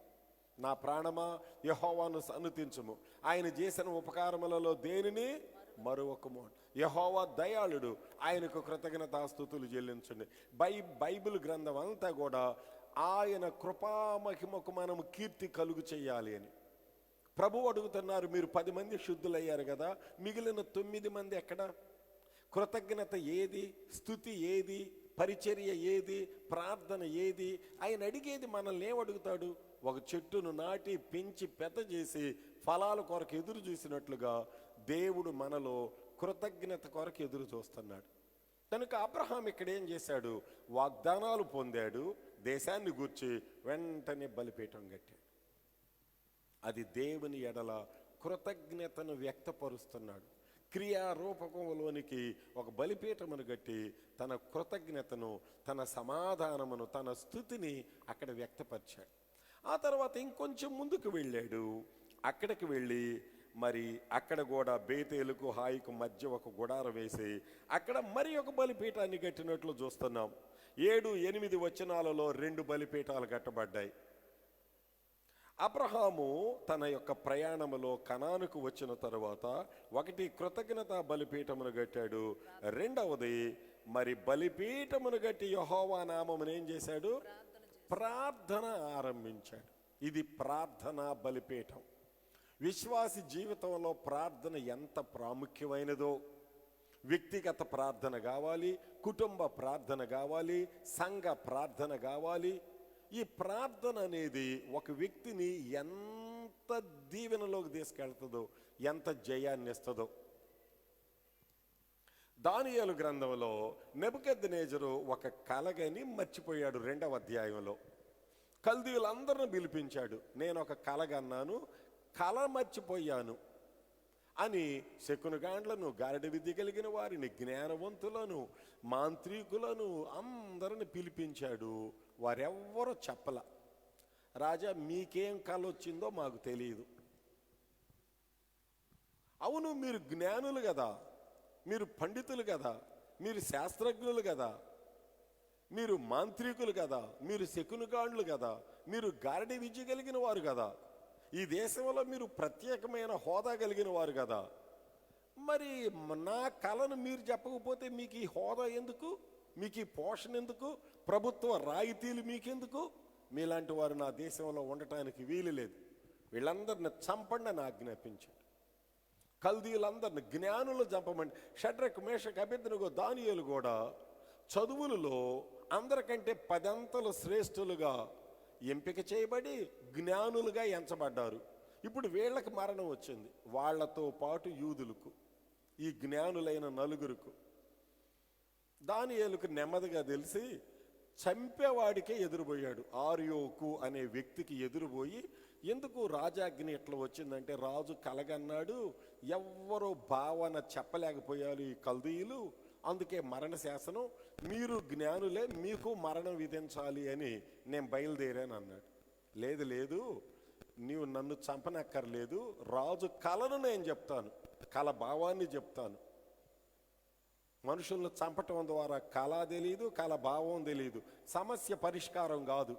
నా ప్రాణమా యెహోవాను సన్నుతించుము, ఆయన చేసిన ఉపకారములలో దేనిని మరొకము. యెహోవా దయాళుడు, ఆయనకు కృతజ్ఞతాస్తుతులు చెల్లించండి. బైబిల్ గ్రంథం అంతా కూడా ఆయన కృపామహిమకు మనము కీర్తి కలుగు చేయాలి అని ప్రభు అడుగుతున్నారు. మీరు 10 మంది శుద్ధులయ్యారు కదా, మిగిలిన 9 మంది ఎక్కడ? కృతజ్ఞత ఏది? స్తుతి ఏది? పరిచర్య ఏది? ప్రార్థన ఏది? ఆయన అడిగేది మనల్ని ఏమడుగుతాడు? ఒక చెట్టును నాటి పెంచి పెద్ద చేసి ఫలాల కొరకు ఎదురు చూసినట్లుగా దేవుడు మనలో కృతజ్ఞత కొరకు ఎదురు చూస్తున్నాడు. కనుక అబ్రహాం ఇక్కడ ఏం చేశాడు? వాగ్దానాలు పొందాడు, దేశాన్ని గూర్చి వెంటనే బలిపీఠం కట్టాడు. అది దేవుని ఎడల కృతజ్ఞతను వ్యక్తపరుస్తున్నాడు. క్రియారూపకంలోనికి ఒక బలిపీఠమును కట్టి తన కృతజ్ఞతను, తన సమాధానమును, తన స్తుతిని అక్కడ వ్యక్తపరిచాడు. ఆ తర్వాత ఇంకొంచెం ముందుకు వెళ్ళాడు. అక్కడికి వెళ్ళి మరి అక్కడ కూడా బేతేలుకు హాయికు మధ్య ఒక గుడారం వేసి అక్కడ మరి ఒక బలిపీఠాన్ని కట్టినట్లు చూస్తున్నాం. 7-8 వచనాలలో 2 బలిపీఠాలు కట్టబడ్డాయి. అబ్రహాము తన యొక్క ప్రయాణములో కనానుకు వచ్చిన తరువాత ఒకటి కృతజ్ఞత బలిపీఠమును కట్టాడు, రెండవది మరి బలిపీఠమును కట్టి యెహోవా నామమును ఏం చేశాడు? ప్రార్థన ఆరంభించాడు. ఇది ప్రార్థనా బలిపీఠం. విశ్వాసి జీవితంలో ప్రార్థన ఎంత ప్రాముఖ్యమైనదో. వ్యక్తిగత ప్రార్థన కావాలి, కుటుంబ ప్రార్థన కావాలి, సంఘ ప్రార్థన కావాలి. ఈ ప్రార్థన అనేది ఒక వ్యక్తిని ఎంత దీవెనలోకి తీసుకెళ్తుందో, ఎంత జయాన్ని ఇస్తుందో. దానియేలు గ్రంథంలో నెబుకద్నెజరు ఒక కలగని మర్చిపోయాడు. 2వ అధ్యాయంలో కల్దీయులందరిని పిలిపించాడు. నేను ఒక కలగన్నాను, కల మర్చిపోయాను. అని శకునగాండ్లను, గారడి విద్య కలిగిన వారిని, జ్ఞానవంతులను, మాంత్రికులను అందరిని పిలిపించాడు. వారెవ్వరూ చెప్పల. రాజా, మీకేం కల వచ్చిందో మాకు తెలియదు. అవును, మీరు జ్ఞానులు కదా, మీరు పండితులు కదా, మీరు శాస్త్రజ్ఞులు కదా, మీరు మాంత్రికులు కదా, మీరు శకునగాండ్లు కదా, మీరు గారడి విద్య కలిగిన వారు కదా, ఈ దేశంలో మీరు ప్రత్యేకమైన హోదా కలిగిన వారు కదా, మరి నా కళను మీరు చెప్పకపోతే మీకు ఈ హోదా ఎందుకు, మీకు ఈ పోషణ ఎందుకు, ప్రభుత్వ రాయితీలు మీకెందుకు? మీలాంటి వారు నా దేశంలో ఉండటానికి వీలు లేదు. వీళ్ళందరిని చంపండి అని ఆజ్ఞాపించాడు. కల్దీలందరిని, జ్ఞానులు చంపమండి. షడ్రక్, మేషక్, అబేద్నెగో, దానియేలు కూడా చదువులలో అందరికంటే 10 అంతలు శ్రేష్ఠులుగా ఎంపిక చేయబడి జ్ఞానులుగా ఎంచబడ్డారు. ఇప్పుడు వీళ్ళకి మరణం వచ్చింది. వాళ్లతో పాటు యూదులకు, ఈ జ్ఞానులైన నలుగురుకు. దానియేలుకు నెమ్మదిగా తెలిసి చంపేవాడికే ఎదురుపోయాడు. ఆర్యోకు అనే వ్యక్తికి ఎదురుపోయి, ఎందుకు రాజాగ్ని ఇట్లా వచ్చిందంటే, రాజు కలగన్నాడు, ఎవ్వరూ భావన చెప్పలేకపోయారు ఈ కల్దీయులు, అందుకే మరణ శాసనం, మీరు జ్ఞానులే, మీకు మరణం విధించాలి అని నేను బయలుదేరాను అన్నాడు. లేదు లేదు, నీవు నన్ను చంపనక్కర్లేదు, రాజు కలను నేను చెప్తాను, కల భావాన్ని చెప్తాను. మనుషులను చంపటం ద్వారా కళ తెలియదు, కళ భావం తెలియదు, సమస్య పరిష్కారం కాదు.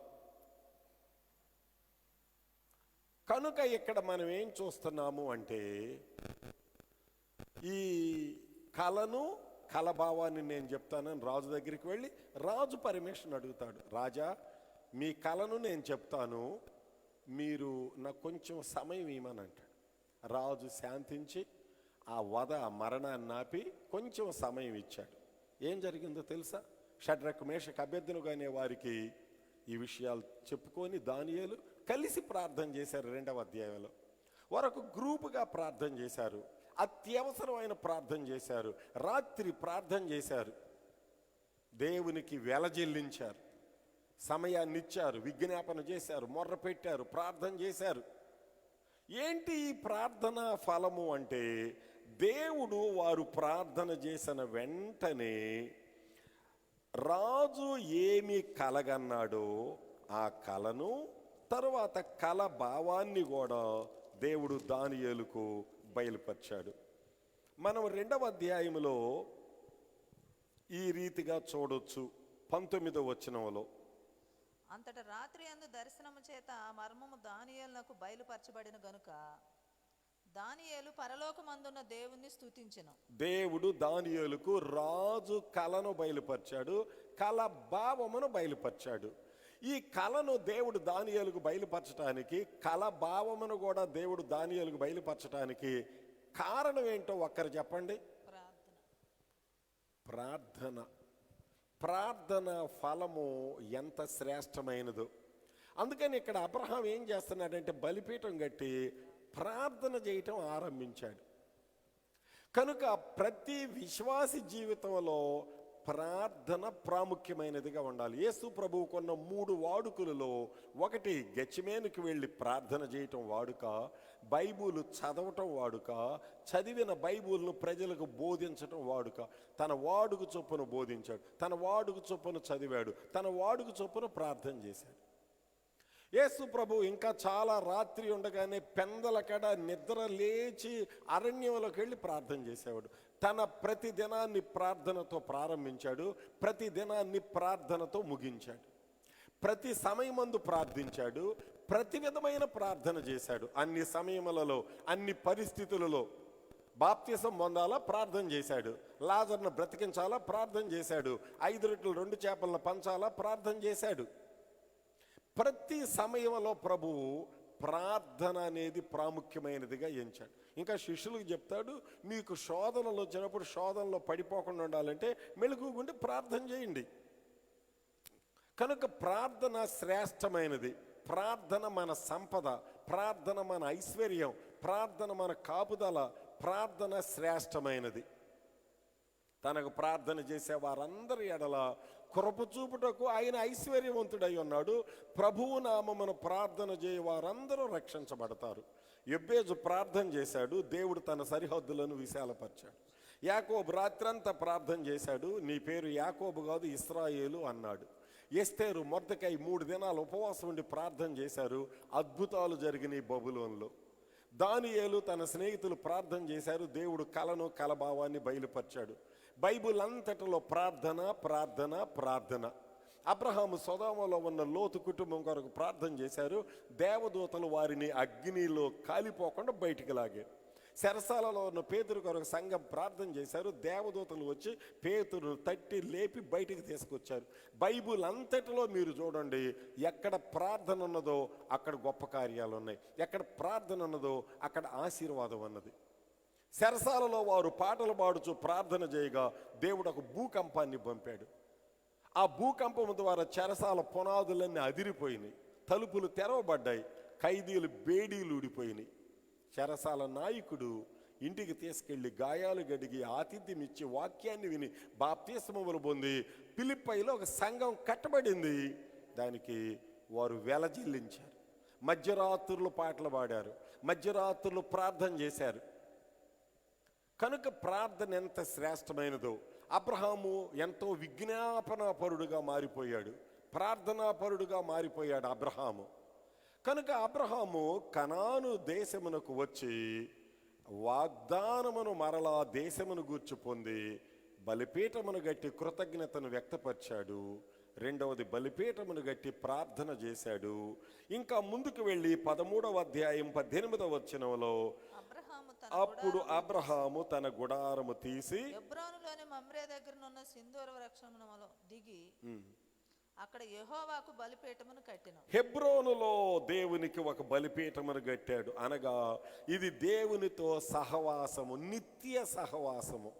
కనుక ఇక్కడ మనం ఏం చూస్తున్నాము అంటే, ఈ కళను, కళ భావాన్ని నేను చెప్తానని రాజు దగ్గరికి వెళ్ళి రాజు పర్మిషన్ అడుగుతాడు. రాజా, మీ కళను నేను చెప్తాను, మీరు నాకు కొంచెం సమయం ఇవ్వమని అంటాడు. రాజు శాంతించి ఆ మరణాన్ని ఆపి కొంచెం సమయం ఇచ్చాడు. ఏం జరిగిందో తెలుసా? షడ్రక్, మేషక్, అబేద్నెగో అనే వారికి ఈ విషయాలు చెప్పుకొని దానియేలు కలిసి ప్రార్థన చేశారు. 2వ అధ్యాయంలో వారు ఒక గ్రూపుగా ప్రార్థన చేశారు. అత్యవసరమైన ప్రార్థన చేశారు. రాత్రి ప్రార్థన చేశారు. దేవునికి వెలజెల్లించారు, సమయాన్ని ఇచ్చారు, విజ్ఞాపన చేశారు, మొర్ర పెట్టారు, ప్రార్థన చేశారు. ఏంటి ఈ ప్రార్థన ఫలము అంటే, దేవుడు వారు ప్రార్థన చేసిన వెంటనే రాజు ఏమి కలగన్నాడో ఆ కలను, తరువాత కల భావాన్ని కూడా దేవుడు దానియేలుకు బయలుపరిచాడు. మనం 2వ అధ్యాయంలో ఈ రీతిగా చూడొచ్చు. 19వ వచనంలో, అంతట రాత్రి అందు దర్శనము చేత మర్మము దానియేలునకు బయలుపరచబడిన గనుక దానియేలు పరలోకమందున్న దేవుణ్ణి స్తుతించెను. దేవుడు దానియేలుకు రాజు కలను బయలుపరిచాడు, కల భావమును బయలుపరిచాడు. ఈ కలను దేవుడు దానియేలుకు బయలుపరచడానికి, కల భావమును కూడా దేవుడు దానియేలుకు బయలుపరచడానికి కారణం ఏంటో ఒక్కరు చెప్పండి. ప్రార్థన. ప్రార్థన ఫలము ఎంత శ్రేష్టమైనదో. అందుకని ఇక్కడ అబ్రహాం ఏం చేస్తున్నాడంటే, బలిపీఠం కట్టి ప్రార్థన చేయటం ఆరంభించాడు. కనుక ప్రతి విశ్వాసి జీవితంలో ప్రార్థన ప్రాముఖ్యమైనదిగా ఉండాలి. యేసు ప్రభువు కొన్న 3 వాడుకలలో ఒకటి గెత్సేమనేకి వెళ్ళి ప్రార్థన చేయటం వాడుక, బైబిల్ చదవటం వాడుక, చదివిన బైబిల్ను ప్రజలకు బోధించటం వాడుక. తన వాడుక చొప్పున బోధించాడు, తన వాడుక చొప్పున చదివాడు, తన వాడుక చొప్పున ప్రార్థన చేశాడు. యేసు ప్రభు ఇంకా చాలా రాత్రి ఉండగానే పెందల కడ నిద్ర లేచి అరణ్యంలోకి వెళ్ళి ప్రార్థన చేసేవాడు. తన ప్రతి దినాన్ని ప్రార్థనతో ప్రారంభించాడు, ప్రతి దినాన్ని ప్రార్థనతో ముగించాడు. ప్రతి సమయమందు ప్రార్థించాడు, ప్రతి విధమైన ప్రార్థన చేశాడు. అన్ని సమయములలో, అన్ని పరిస్థితులలో. బాప్తిసం పొందాలా, ప్రార్థన చేశాడు. లాజర్ను బ్రతికించాలా, ప్రార్థన చేశాడు. 5 రొట్టెలు 2 చేపలను పంచాలా, ప్రార్థన చేశాడు. ప్రతి సమయంలో ప్రభువు ప్రార్థన అనేది ప్రాముఖ్యమైనదిగా ఎంచాడు. ఇంకా శిష్యులకు చెప్తాడు, మీకు శోధనలు వచ్చినప్పుడు శోధనలో పడిపోకుండా ఉండాలంటే మెలకువగుండి ప్రార్థన చేయండి. కనుక ప్రార్థన శ్రేష్టమైనది. ప్రార్థన మన సంపద, ప్రార్థన మన ఐశ్వర్యం, ప్రార్థన మన కాపుదల, ప్రార్థన శ్రేష్టమైనది. తనకు ప్రార్థన చేసే వారందరి ఎడల కృప చూపుటకు ఆయన ఐశ్వర్యవంతుడై ఉన్నాడు. ప్రభువు నామమున ప్రార్థన చేయ వారందరూ రక్షించబడతారు. ఎబ్బేజు ప్రార్థన చేశాడు, దేవుడు తన సరిహద్దులను విశాలపరిచాడు. యాకోబు రాత్రంతా ప్రార్థన చేశాడు, నీ పేరు యాకోబు కాదు ఇశ్రాయేలు అన్నాడు. ఎస్తేరు మొర్దెకై 3 దినాలు ఉపవాసం ఉండి ప్రార్థన చేశారు, అద్భుతాలు జరిగినాయి బబులోనులో. దానియేలు తన స్నేహితులు ప్రార్థన చేశారు, దేవుడు కలను కలభావాన్ని బయలుపరిచాడు. బైబిల్ అంతటిలో ప్రార్థన ప్రార్థన ప్రార్థన. అబ్రహాము సొదొమలో ఉన్న లోతు కుటుంబం కొరకు ప్రార్థన చేశారు, దేవదూతలు వారిని అగ్నిలో కాలిపోకుండా బయటికి లాగారు. చెరసాలలో ఉన్న పేతురు కొరకు సంఘం ప్రార్థన చేశారు, దేవదూతలు వచ్చి పేతురును తట్టి లేపి బయటికి తీసుకొచ్చారు. బైబిల్ అంతటిలో మీరు చూడండి, ఎక్కడ ప్రార్థన ఉన్నదో అక్కడ గొప్ప కార్యాలు ఉన్నాయి, ఎక్కడ ప్రార్థన ఉన్నదో అక్కడ ఆశీర్వాదం ఉన్నది. చెరసాలలో వారు పాటలు పాడుచు ప్రార్థన చేయగా దేవుడు ఒక భూకంపాన్ని పంపాడు. ఆ భూకంపం ద్వారా చెరసాల పునాదులన్నీ అదిరిపోయినాయి, తలుపులు తెరవబడ్డాయి, ఖైదీలు బేడీలు ఊడిపోయినాయి. చెరసాల నాయకుడు ఇంటికి తీసుకెళ్లి గాయాలు గడిగి ఆతిథ్యం ఇచ్చి వాక్యాన్ని విని బాప్తిస్మములు పొంది ఫిలిప్పీలో ఒక సంఘం కట్టబడింది. దానికి వారు వెలజిల్లించారు, మధ్యరాత్రులు పాటలు పాడారు, మధ్యరాత్రులు ప్రార్థన చేశారు. కనుక ప్రార్థన ఎంత శ్రేష్టమైనదో, అబ్రహాము ఎంతో విజ్ఞాపనాపరుడుగా మారిపోయాడు, ప్రార్థనాపరుడుగా మారిపోయాడు అబ్రహాము. కనుక అబ్రహాము కనాను దేశమునకు వచ్చి వాగ్దానమును మరలా దేశమును గూర్చి పొంది బలిపీఠమును గట్టి కృతజ్ఞతను వ్యక్తపరిచాడు. రెండవది బలిపీఠమును గట్టి ప్రార్థన చేశాడు. ఇంకా ముందుకు వెళ్ళి 13వ అధ్యాయం 18వ వచనంలో అప్పుడు అబ్రహాము తన గుడారము తీసి హెబ్రోనులోని మమ్రే దగ్గరనున్న సింధూర వృక్షములో దిగి అక్కడ యెహోవాకు బలిపీఠమును కట్టెను. హెబ్రోనులో దేవునికి ఒక బలిపీఠమును కట్టాడు, అనగా ఇది దేవునితో సహవాసము, నిత్య సహవాసము.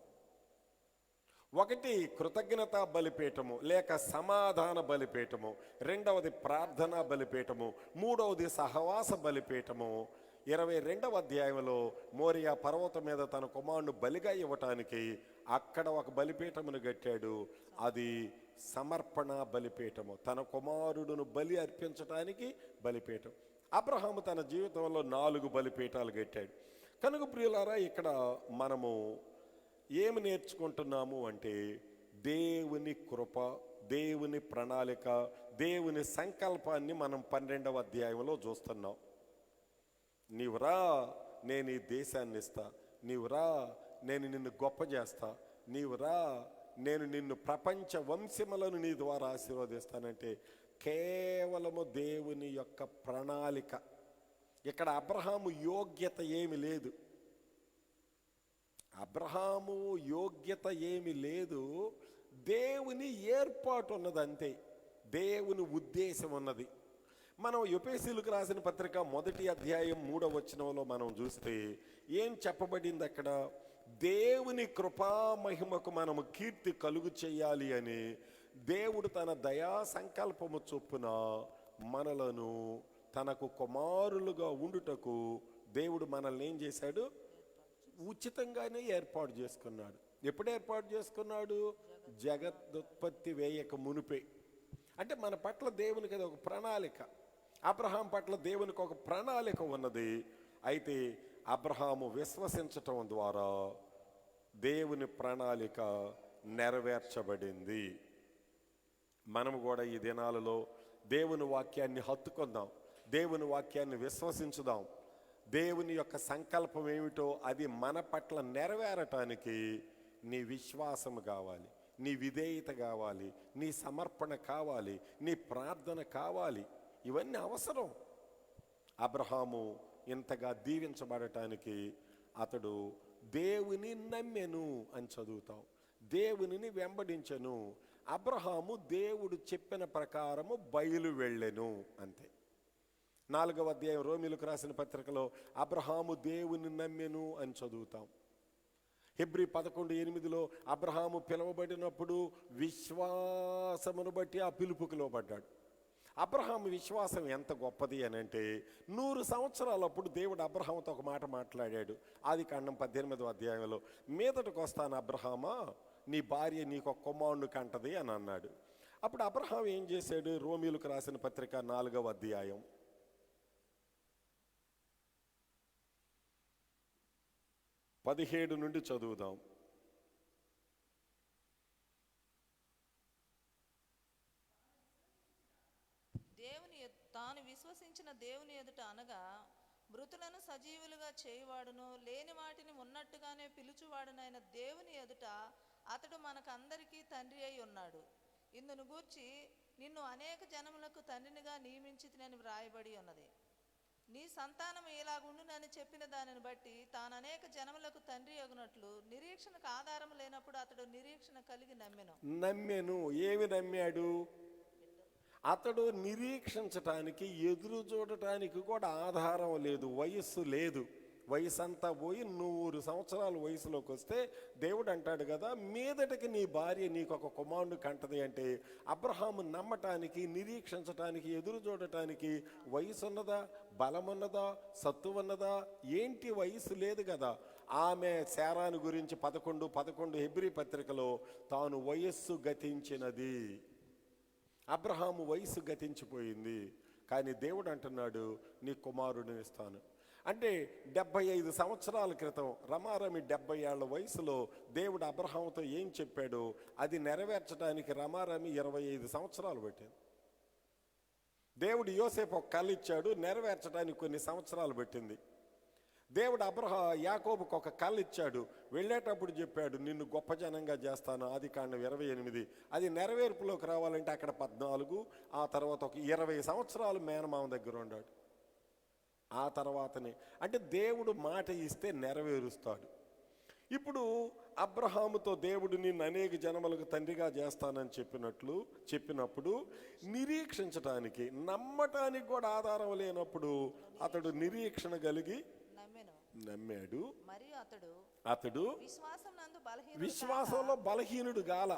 ఒకటి కృతజ్ఞత బలిపీఠము లేక సమాధాన బలిపీఠము, రెండవది ప్రార్థనా బలిపీఠము, మూడవది సహవాస బలిపీఠము. 22వ అధ్యాయంలో మోరియా పర్వతం మీద తన కుమారుడు బలిగా ఇవ్వటానికి అక్కడ ఒక బలిపీఠమును కట్టాడు. అది సమర్పణ బలిపీఠము, తన కుమారుడును బలి అర్పించటానికి బలిపీఠం. అబ్రహాము తన జీవితంలో 4 బలిపీఠాలు కట్టాడు. కనుక ప్రియులారా, ఇక్కడ మనము ఏమి నేర్చుకుంటున్నాము అంటే దేవుని కృప, దేవుని ప్రణాళిక, దేవుని సంకల్పాన్ని మనం 12వ అధ్యాయంలో చూస్తున్నాం. నీవు రా, నేను ఈ దేశాన్ని ఇస్తా, నీవు రా, నేను నిన్ను గొప్ప చేస్తా, నీవు రా, నేను నిన్ను ప్రపంచ వంశములను నీ ద్వారా ఆశీర్వదిస్తానంటే కేవలము దేవుని యొక్క ప్రణాళిక. ఇక్కడ అబ్రహాము యోగ్యత ఏమి లేదు, అబ్రహాము యోగ్యత ఏమి లేదు, దేవుని ఏర్పాటు ఉన్నది అంతే, దేవుని ఉద్దేశం ఉన్నది. మనం ఎఫెసీయులకు రాసిన పత్రిక 1వ అధ్యాయం 3వ వచనంలో మనం చూస్తే ఏం చెప్పబడింది అక్కడ? దేవుని కృపా మహిమకు మనము కీర్తి కలుగు చేయాలి అని దేవుడు తన దయా సంకల్పము చొప్పున మనలను తనకు కుమారులుగా ఉండుటకు దేవుడు మనల్ని ఏం చేశాడు? ఉచితంగానే ఏర్పాటు చేసుకున్నాడు. ఎప్పుడు ఏర్పాటు చేసుకున్నాడు? జగదుత్పత్తి వేయక మునిపే. అంటే మన పట్ల దేవునికి అది ఒక ప్రణాళిక. అబ్రహాం పట్ల దేవునికి ఒక ప్రణాళిక ఉన్నది. అయితే అబ్రహాము విశ్వసించటం ద్వారా దేవుని ప్రణాళిక నెరవేర్చబడింది. మనము కూడా ఈ దినాలలో దేవుని వాక్యాన్ని హత్తుకుందాం, దేవుని వాక్యాన్ని విశ్వసించుదాం. దేవుని యొక్క సంకల్పం ఏమిటో అది మన పట్ల నెరవేరటానికి నీ విశ్వాసం కావాలి, నీ విధేయత కావాలి, నీ సమర్పణ కావాలి, నీ ప్రార్థన కావాలి. ఇవన్నీ అవసరం. అబ్రహాము ఇంతగా దీవించబడటానికి అతడు దేవుని నమ్మెను అని చదువుతాం, దేవునిని వెంబడించెను. అబ్రహాము దేవుడు చెప్పిన ప్రకారము బయలు వెళ్ళెను, అంతే. 4వ అధ్యాయం రోమీయులకు రాసిన పత్రికలో అబ్రహాము దేవుని నమ్మెను అని చదువుతాం. హెబ్రీ 11:8లో అబ్రహాము పిలువబడినప్పుడు విశ్వాసమును బట్టి ఆ పిలుపుకు లోబడ్డాడు. అబ్రహాము విశ్వాసం ఎంత గొప్పది అని అంటే 100 సంవత్సరాలప్పుడు దేవుడు అబ్రహాముతో ఒక మాట మాట్లాడాడు. ఆదికాండం 18వ అధ్యాయంలో, మీదటకు వస్తాను అబ్రహామా, నీ భార్య నీకు ఒక కుమారుని కంటది అని అన్నాడు. అప్పుడు అబ్రహాం ఏం చేశాడు? రోమీయులకు రాసిన పత్రిక 4వ అధ్యాయం 17 నుండి చదువుదాం. తాను విశ్వసించిన దేవుని ఎదుట అనగా మృతులను సజీవులుగా చేయువాడును లేని వాటిని ఉన్నట్టుగానే పిలుచువాడునైన దేవుని ఎదుట అతడు మనకందరికీ తండ్రి అయి ఉన్నాడు. ఇందును గూర్చి నిన్ను అనేక జనములకు తండ్రినిగా నియమించితినని వ్రాయబడి ఉన్నది. నీ సంతానం ఇలాగుండునని చెప్పిన దానిని బట్టి తాను అనేక జనములకు తండ్రి అగునట్లు నిరీక్షణకు ఆధారం లేనప్పుడు అతడు నిరీక్షణ కలిగి నమ్మెను. ఏమి నమ్మాడు? అతడు నిరీక్షించటానికి, ఎదురు చూడటానికి కూడా ఆధారం లేదు, వయస్సు లేదు. వయసు అంతా పోయి 100 సంవత్సరాల వయసులోకి వస్తే దేవుడు అంటాడు కదా, మీదటికి నీ భార్య నీకు ఒక కుమారుడు కంటది అంటే అబ్రహాము నమ్మటానికి, నిరీక్షించటానికి, ఎదురు చూడటానికి వయసు ఉన్నదా, బలం ఉన్నదా, సత్తు ఉన్నదా? ఏంటి? వయసు లేదు కదా. ఆమె శారాను గురించి 11 హెబ్రీ పత్రికలో తాను వయస్సు గతించినది, అబ్రహాము వయసు గతించిపోయింది, కానీ దేవుడు అంటున్నాడు నీ కుమారుడిని ఇస్తాను. అంటే 75 సంవత్సరాల క్రితం రమారమి 70 ఏళ్ల వయసులో దేవుడు అబ్రహాముతో ఏం చెప్పాడో అది నెరవేర్చడానికి రమారమి 25 సంవత్సరాలు పట్టింది. దేవుడు యోసేపు ఒక కళ ఇచ్చాడు, నెరవేర్చడానికి కొన్ని సంవత్సరాలు పట్టింది. దేవుడు యాకోబుకు ఒక కళ ఇచ్చాడు, వెళ్ళేటప్పుడు చెప్పాడు నిన్ను గొప్ప జనంగా చేస్తాను, ఆదికాండం 28. అది నెరవేర్పులోకి రావాలంటే అక్కడ 14, ఆ తర్వాత ఒక 20 సంవత్సరాలు మేనమామ దగ్గర ఉన్నాడు. ఆ తర్వాతనే అంటే దేవుడు మాట ఇస్తే నెరవేరుస్తాడు. ఇప్పుడు అబ్రహాముతో దేవుడు నిన్ను అనేక జనములకు తండ్రిగా చేస్తానని చెప్పినప్పుడు నిరీక్షించటానికి, నమ్మటానికి కూడా ఆధారం లేనప్పుడు అతడు నిరీక్షణ కలిగి నమ్మాడు. మరియు అతడు విశ్వాసంలో బలహీనుడు గాల,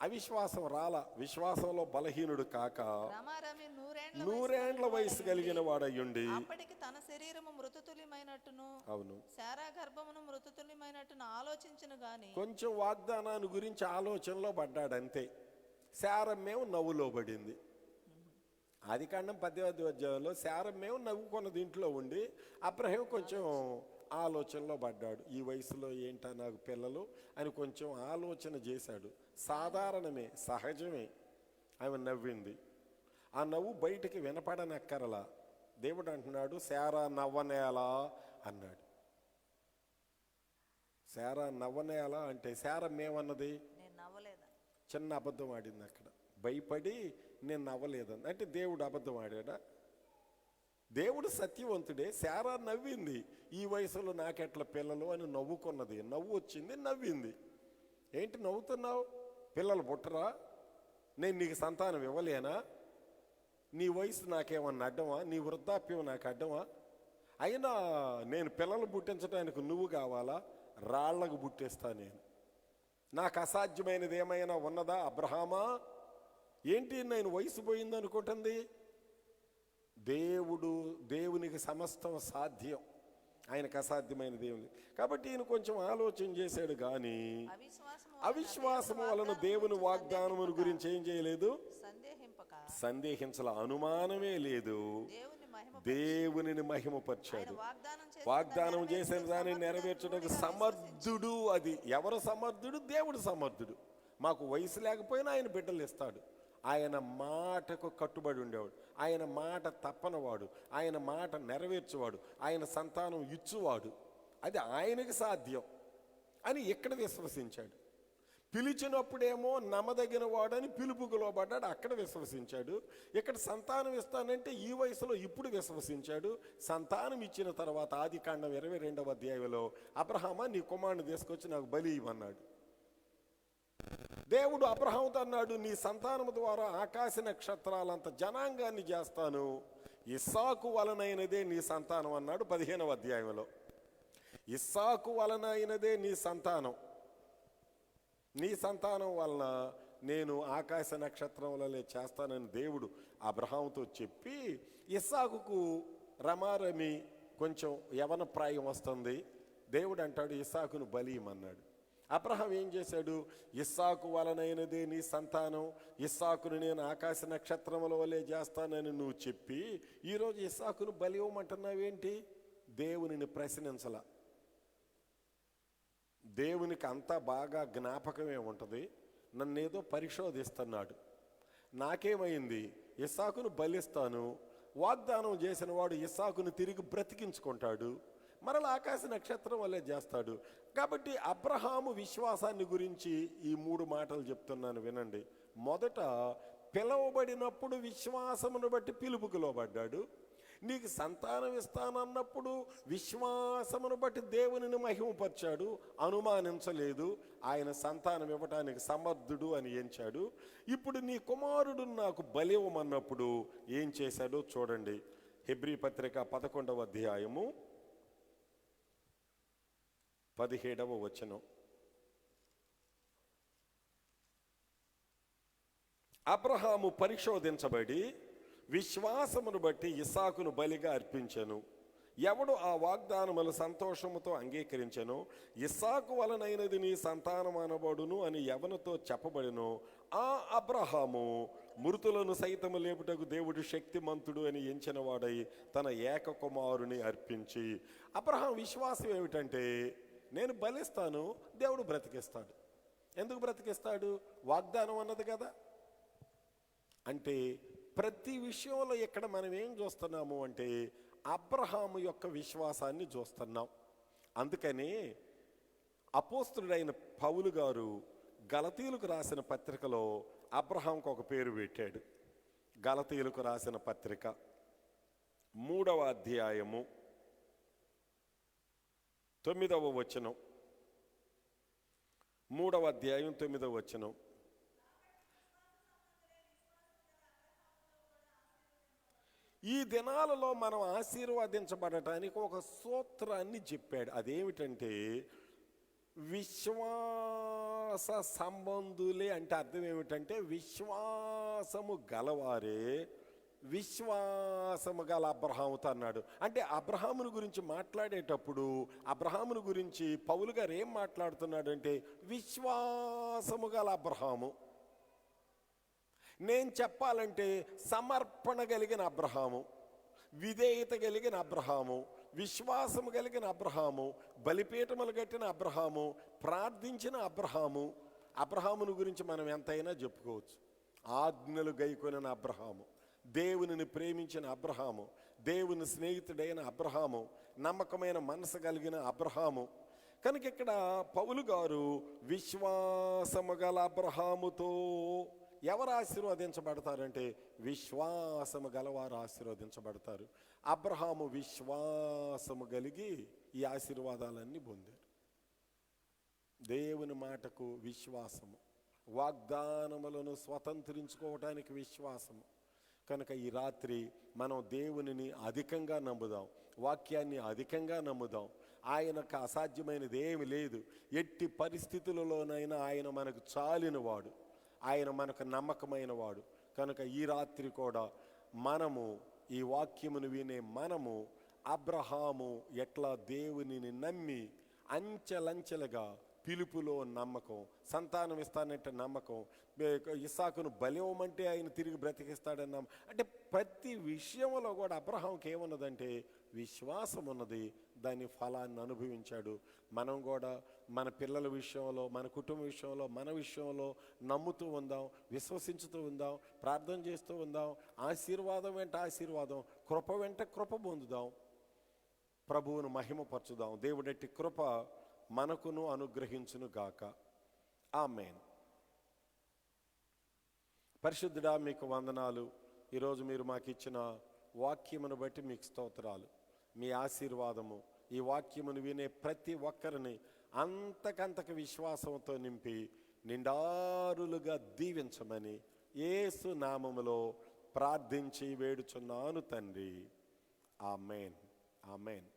అవిశ్వాసం రాల, విశ్వాసంలో బలహీనుడు కాక 100 ఏండ్ల వయసు కలిగిన వాడయ్యుండి అప్పటికి తన శరీరము మృతతుల్యమైనట్టును, అవును, శారా గర్భమును మృతతుల్యమైనట్టును ఆలోచించును గాని కొంచెం వాగ్దానాన్ని గురించి ఆలోచనలో పడ్డాడంతే. శారమ్మేమో నవ్వులో పడింది. ఆదికాండం 18వ అధ్యాయంలో శారమ్మేమో నవ్వుకున్నది ఇంట్లో ఉండి, అబ్రహాం కొంచెం ఆలోచనలో పడ్డాడు. ఈ వయసులో ఏంటా నాకు పిల్లలు అని కొంచెం ఆలోచన చేశాడు. సాధారణమే, సహజమే. ఆమె నవ్వింది. ఆ నవ్వు బయటికి వినపడనక్కరలా. దేవుడు అంటున్నాడు శారా నవ్వనేలా అన్నాడు. శారా నవ్వనేలా అంటే శారమ్మేమన్నది? చిన్న అబద్ధం ఆడింది అక్కడ. భయపడి నేను నవ్వలేదని అంటే దేవుడు అబద్ధం ఆడా? దేవుడు సత్యవంతుడే. శారా నవ్వింది, ఈ వయసులో నాకెట్లా పిల్లలు అని నవ్వుకున్నది. నవ్వు వచ్చింది, నవ్వింది. ఏంటి నవ్వుతున్నావు? పిల్లలు పుట్టరా? నేను నీకు సంతానం ఇవ్వలేనా? నీ వయసు నాకేమన్నా అడ్డమా? నీ వృద్ధాప్యం నాకు అడ్డమా? అయినా నేను పిల్లలు పుట్టించడానికి నువ్వు కావాలా? రాళ్లకు పుట్టేస్తా నేను. నాకు అసాధ్యమైనది ఏమైనా ఉన్నదా అబ్రహామా? ఏంటి నేను వయసు పోయింది అనుకుంటుంది? దేవునికి సమస్తం సాధ్యం, ఆయనకు అసాధ్యమైన దేవుని. కాబట్టి ఈయన కొంచెం ఆలోచన చేశాడు, కానీ అవిశ్వాసము వలన దేవుని వాగ్దానముల గురించి ఏం చేయలేదు, సందేహించాల, అనుమానమే లేదు. దేవునిని మహిమపరిచాడు. వాగ్దానం చేసిన దాన్ని నెరవేర్చడానికి సమర్థుడు. అది ఎవరు సమర్థుడు? దేవుడు సమర్థుడు. మాకు వయసు లేకపోయినా ఆయన బిడ్డలు ఇస్తాడు. ఆయన మాటకు కట్టుబడి ఉండేవాడు, ఆయన మాట తప్పనవాడు, ఆయన మాట నెరవేర్చేవాడు, ఆయన సంతానం ఇచ్చువాడు. అది ఆయనకి సాధ్యం అని ఇక్కడ విశ్వసించాడు. పిలిచినప్పుడేమో నమ్మదగిన వాడని పిలుపుకు లోబడ్డాడు, అక్కడ విశ్వసించాడు. ఇక్కడ సంతానం ఇస్తానంటే ఈ వయసులో ఇప్పుడు విశ్వసించాడు. సంతానం ఇచ్చిన తర్వాత ఆదికాండం 22వ అధ్యాయంలో అబ్రహామా నీ కుమారుని తీసుకొచ్చి నాకు బలి ఇవ్వన్నాడు. దేవుడు అబ్రహాముతో అన్నాడు నీ సంతానము ద్వారా ఆకాశ నక్షత్రాలంత జనాంగాన్ని చేస్తాను, ఇస్సాకు వలనైనదే నీ సంతానం అన్నాడు 15వ అధ్యాయంలో. ఇస్సాకు వలనైనదే నీ సంతానం, నీ సంతానం వలన నేను ఆకాశ నక్షత్రములలే చేస్తానని దేవుడు అబ్రహాముతో చెప్పి, ఇస్సాకుకు రమారమి కొంచెం యవన ప్రాయం వస్తుంది. దేవుడు అంటాడు ఇస్సాకును బలి ఇమ్మన్నాడు. అబ్రహాం ఏం చేశాడు? ఇస్సాకు వలనైనదే నీ సంతానం, ఇస్సాకును నేను ఆకాశ నక్షత్రముల వలె చేస్తానని నువ్వు చెప్పి ఈరోజు ఇస్సాకును బలి ఇవ్వమంటున్నావేంటి? దేవునిని ప్రశ్నించలా. దేవునికి అంతా బాగా జ్ఞాపకమే ఉంటుంది. నన్నేదో పరిశోధిస్తున్నాడు. నాకేమైంది? ఇస్సాకును బలిస్తాను, వాగ్దానం చేసిన వాడు ఇస్సాకును తిరిగి బ్రతికించుకుంటాడు, మరలా ఆకాశ నక్షత్రం వల్లే చేస్తాడు. కాబట్టి అబ్రహాము విశ్వాసాన్ని గురించి ఈ 3 మాటలు చెప్తున్నాను వినండి. మొదట, పిలవబడినప్పుడు విశ్వాసమును బట్టి పిలుపుకు లోబడ్డాడు. నీకు సంతానం ఇస్తానన్నప్పుడు విశ్వాసమును బట్టి దేవునిని మహిమపరిచాడు, అనుమానించలేదు. ఆయన సంతానం ఇవ్వటానికి సమర్థుడు అని ఎంచాడు. ఇప్పుడు నీ కుమారుడు నాకు బలి ఇవ్వమన్నప్పుడు ఏం చేశాడో చూడండి. హెబ్రీ పత్రిక 11వ అధ్యాయము 17వ వచనం. అబ్రహాము పరిశోధించబడి విశ్వాసమును బట్టి ఇస్సాకును బలిగా అర్పించెను. ఎవడు ఆ వాగ్దానములు సంతోషముతో అంగీకరించెనో, ఇస్సాకు వలనైనది నీ సంతానం అనబడును అని ఎవనితో చెప్పబడినో ఆ అబ్రహాము మృతులను సైతము లేపుటకు దేవుడు శక్తిమంతుడు అని ఎంచిన వాడై తన ఏక కుమారుని అర్పించి. అబ్రహాం విశ్వాసం ఏమిటంటే, నేను బలిస్తాను, దేవుడు బ్రతికిస్తాడు. ఎందుకు బ్రతికిస్తాడు? వాగ్దానం అన్నది కదా. అంటే ప్రతి విషయంలో ఇక్కడ మనం ఏం చూస్తున్నాము అంటే అబ్రహాము యొక్క విశ్వాసాన్ని చూస్తున్నాం. అందుకని అపోస్తుడైన పౌలు గారు గలతీయులకు రాసిన పత్రికలో అబ్రహాంకు ఒక పేరు పెట్టాడు. గలతీయులకు రాసిన పత్రిక 3వ అధ్యాయము 9వ వచనం. 3వ అధ్యాయం 9వ వచనం. ఈ దినాలలో మనం ఆశీర్వదించబడటానికి ఒక సూత్రాన్ని చెప్పాడు. అదేమిటంటే, విశ్వాస సంబంధులే. అంటే అర్థం ఏమిటంటే, విశ్వాసము గలవారే విశ్వాసము గల అబ్రహాముతో అన్నాడు. అంటే అబ్రహాముని గురించి మాట్లాడేటప్పుడు అబ్రహాముని గురించి పౌలు గారు ఏం మాట్లాడుతున్నాడంటే, విశ్వాసము గల అబ్రహాము. నేను చెప్పాలంటే సమర్పణ కలిగిన అబ్రహాము, విధేయత కలిగిన అబ్రహాము, విశ్వాసము కలిగిన అబ్రహాము, బలిపీఠములు కట్టిన అబ్రహాము, ప్రార్థించిన అబ్రహాము. అబ్రహాముని గురించి మనం ఎంతైనా చెప్పుకోవచ్చు. ఆజ్ఞలు గైకొనిన అబ్రహాము, దేవునిని ప్రేమించిన అబ్రహాము, దేవుని స్నేహితుడైన అబ్రహాము, నమ్మకమైన మనసు కలిగిన అబ్రహాము. కనుక ఇక్కడ పౌలు గారు విశ్వాసము గల అబ్రహాముతో ఎవరు ఆశీర్వదించబడతారంటే, విశ్వాసము గలవారు ఆశీర్వదించబడతారు. అబ్రహాము విశ్వాసము కలిగి ఈ ఆశీర్వాదాలన్నీ పొందారు. దేవుని మాటకు విశ్వాసము, వాగ్దానములను స్వతంత్రించుకోవటానికి విశ్వాసము. కనుక ఈ రాత్రి మనం దేవునిని అధికంగా నమ్ముదాం, వాక్యాన్ని అధికంగా నమ్ముదాం. ఆయనకు అసాధ్యమైనది ఏమి లేదు. ఎట్టి పరిస్థితులలోనైనా ఆయన మనకు చాలినవాడు, ఆయన మనకు నమ్మకమైన వాడు. కనుక ఈ రాత్రి కూడా మనము ఈ వాక్యమును వినే మనము అబ్రహాము ఎట్లా దేవునిని నమ్మి అంచెలంచెలుగా పిలుపులో నమ్మకం, సంతానం ఇస్తానంటే నమ్మకం, ఇస్సాకును బలివ్వమంటే ఆయన తిరిగి బ్రతికిస్తాడన్నాం. అంటే ప్రతి విషయంలో కూడా అబ్రహాంకి ఏమున్నదంటే విశ్వాసం ఉన్నది. దాని ఫలాన్ని అనుభవించాడు. మనం కూడా మన పిల్లల విషయంలో, మన కుటుంబ విషయంలో, మన విషయంలో నమ్ముతూ ఉందాం, విశ్వసించుతూ ఉందాం, ప్రార్థన చేస్తూ ఉందాం. ఆశీర్వాదం వెంట ఆశీర్వాదం, కృప వెంట కృప పొందుదాం, ప్రభువును మహిమపరచుదాం. దేవుడట్టి కృప మనకును అనుగ్రహించును గాక. ఆమేన్. పరిశుద్ధుడా, మీకు వందనాలు. ఈరోజు మీరు మాకు ఇచ్చిన వాక్యమును బట్టి మీకు స్తోత్రాలు. మీ ఆశీర్వాదము ఈ వాక్యమును వినే ప్రతి ఒక్కరిని అంతకంతకు విశ్వాసంతో నింపి నిండారులుగా దీవించమని యేసు నామములో ప్రార్థించి వేడుచున్నాను తండ్రి. ఆమేన్. ఆమేన్.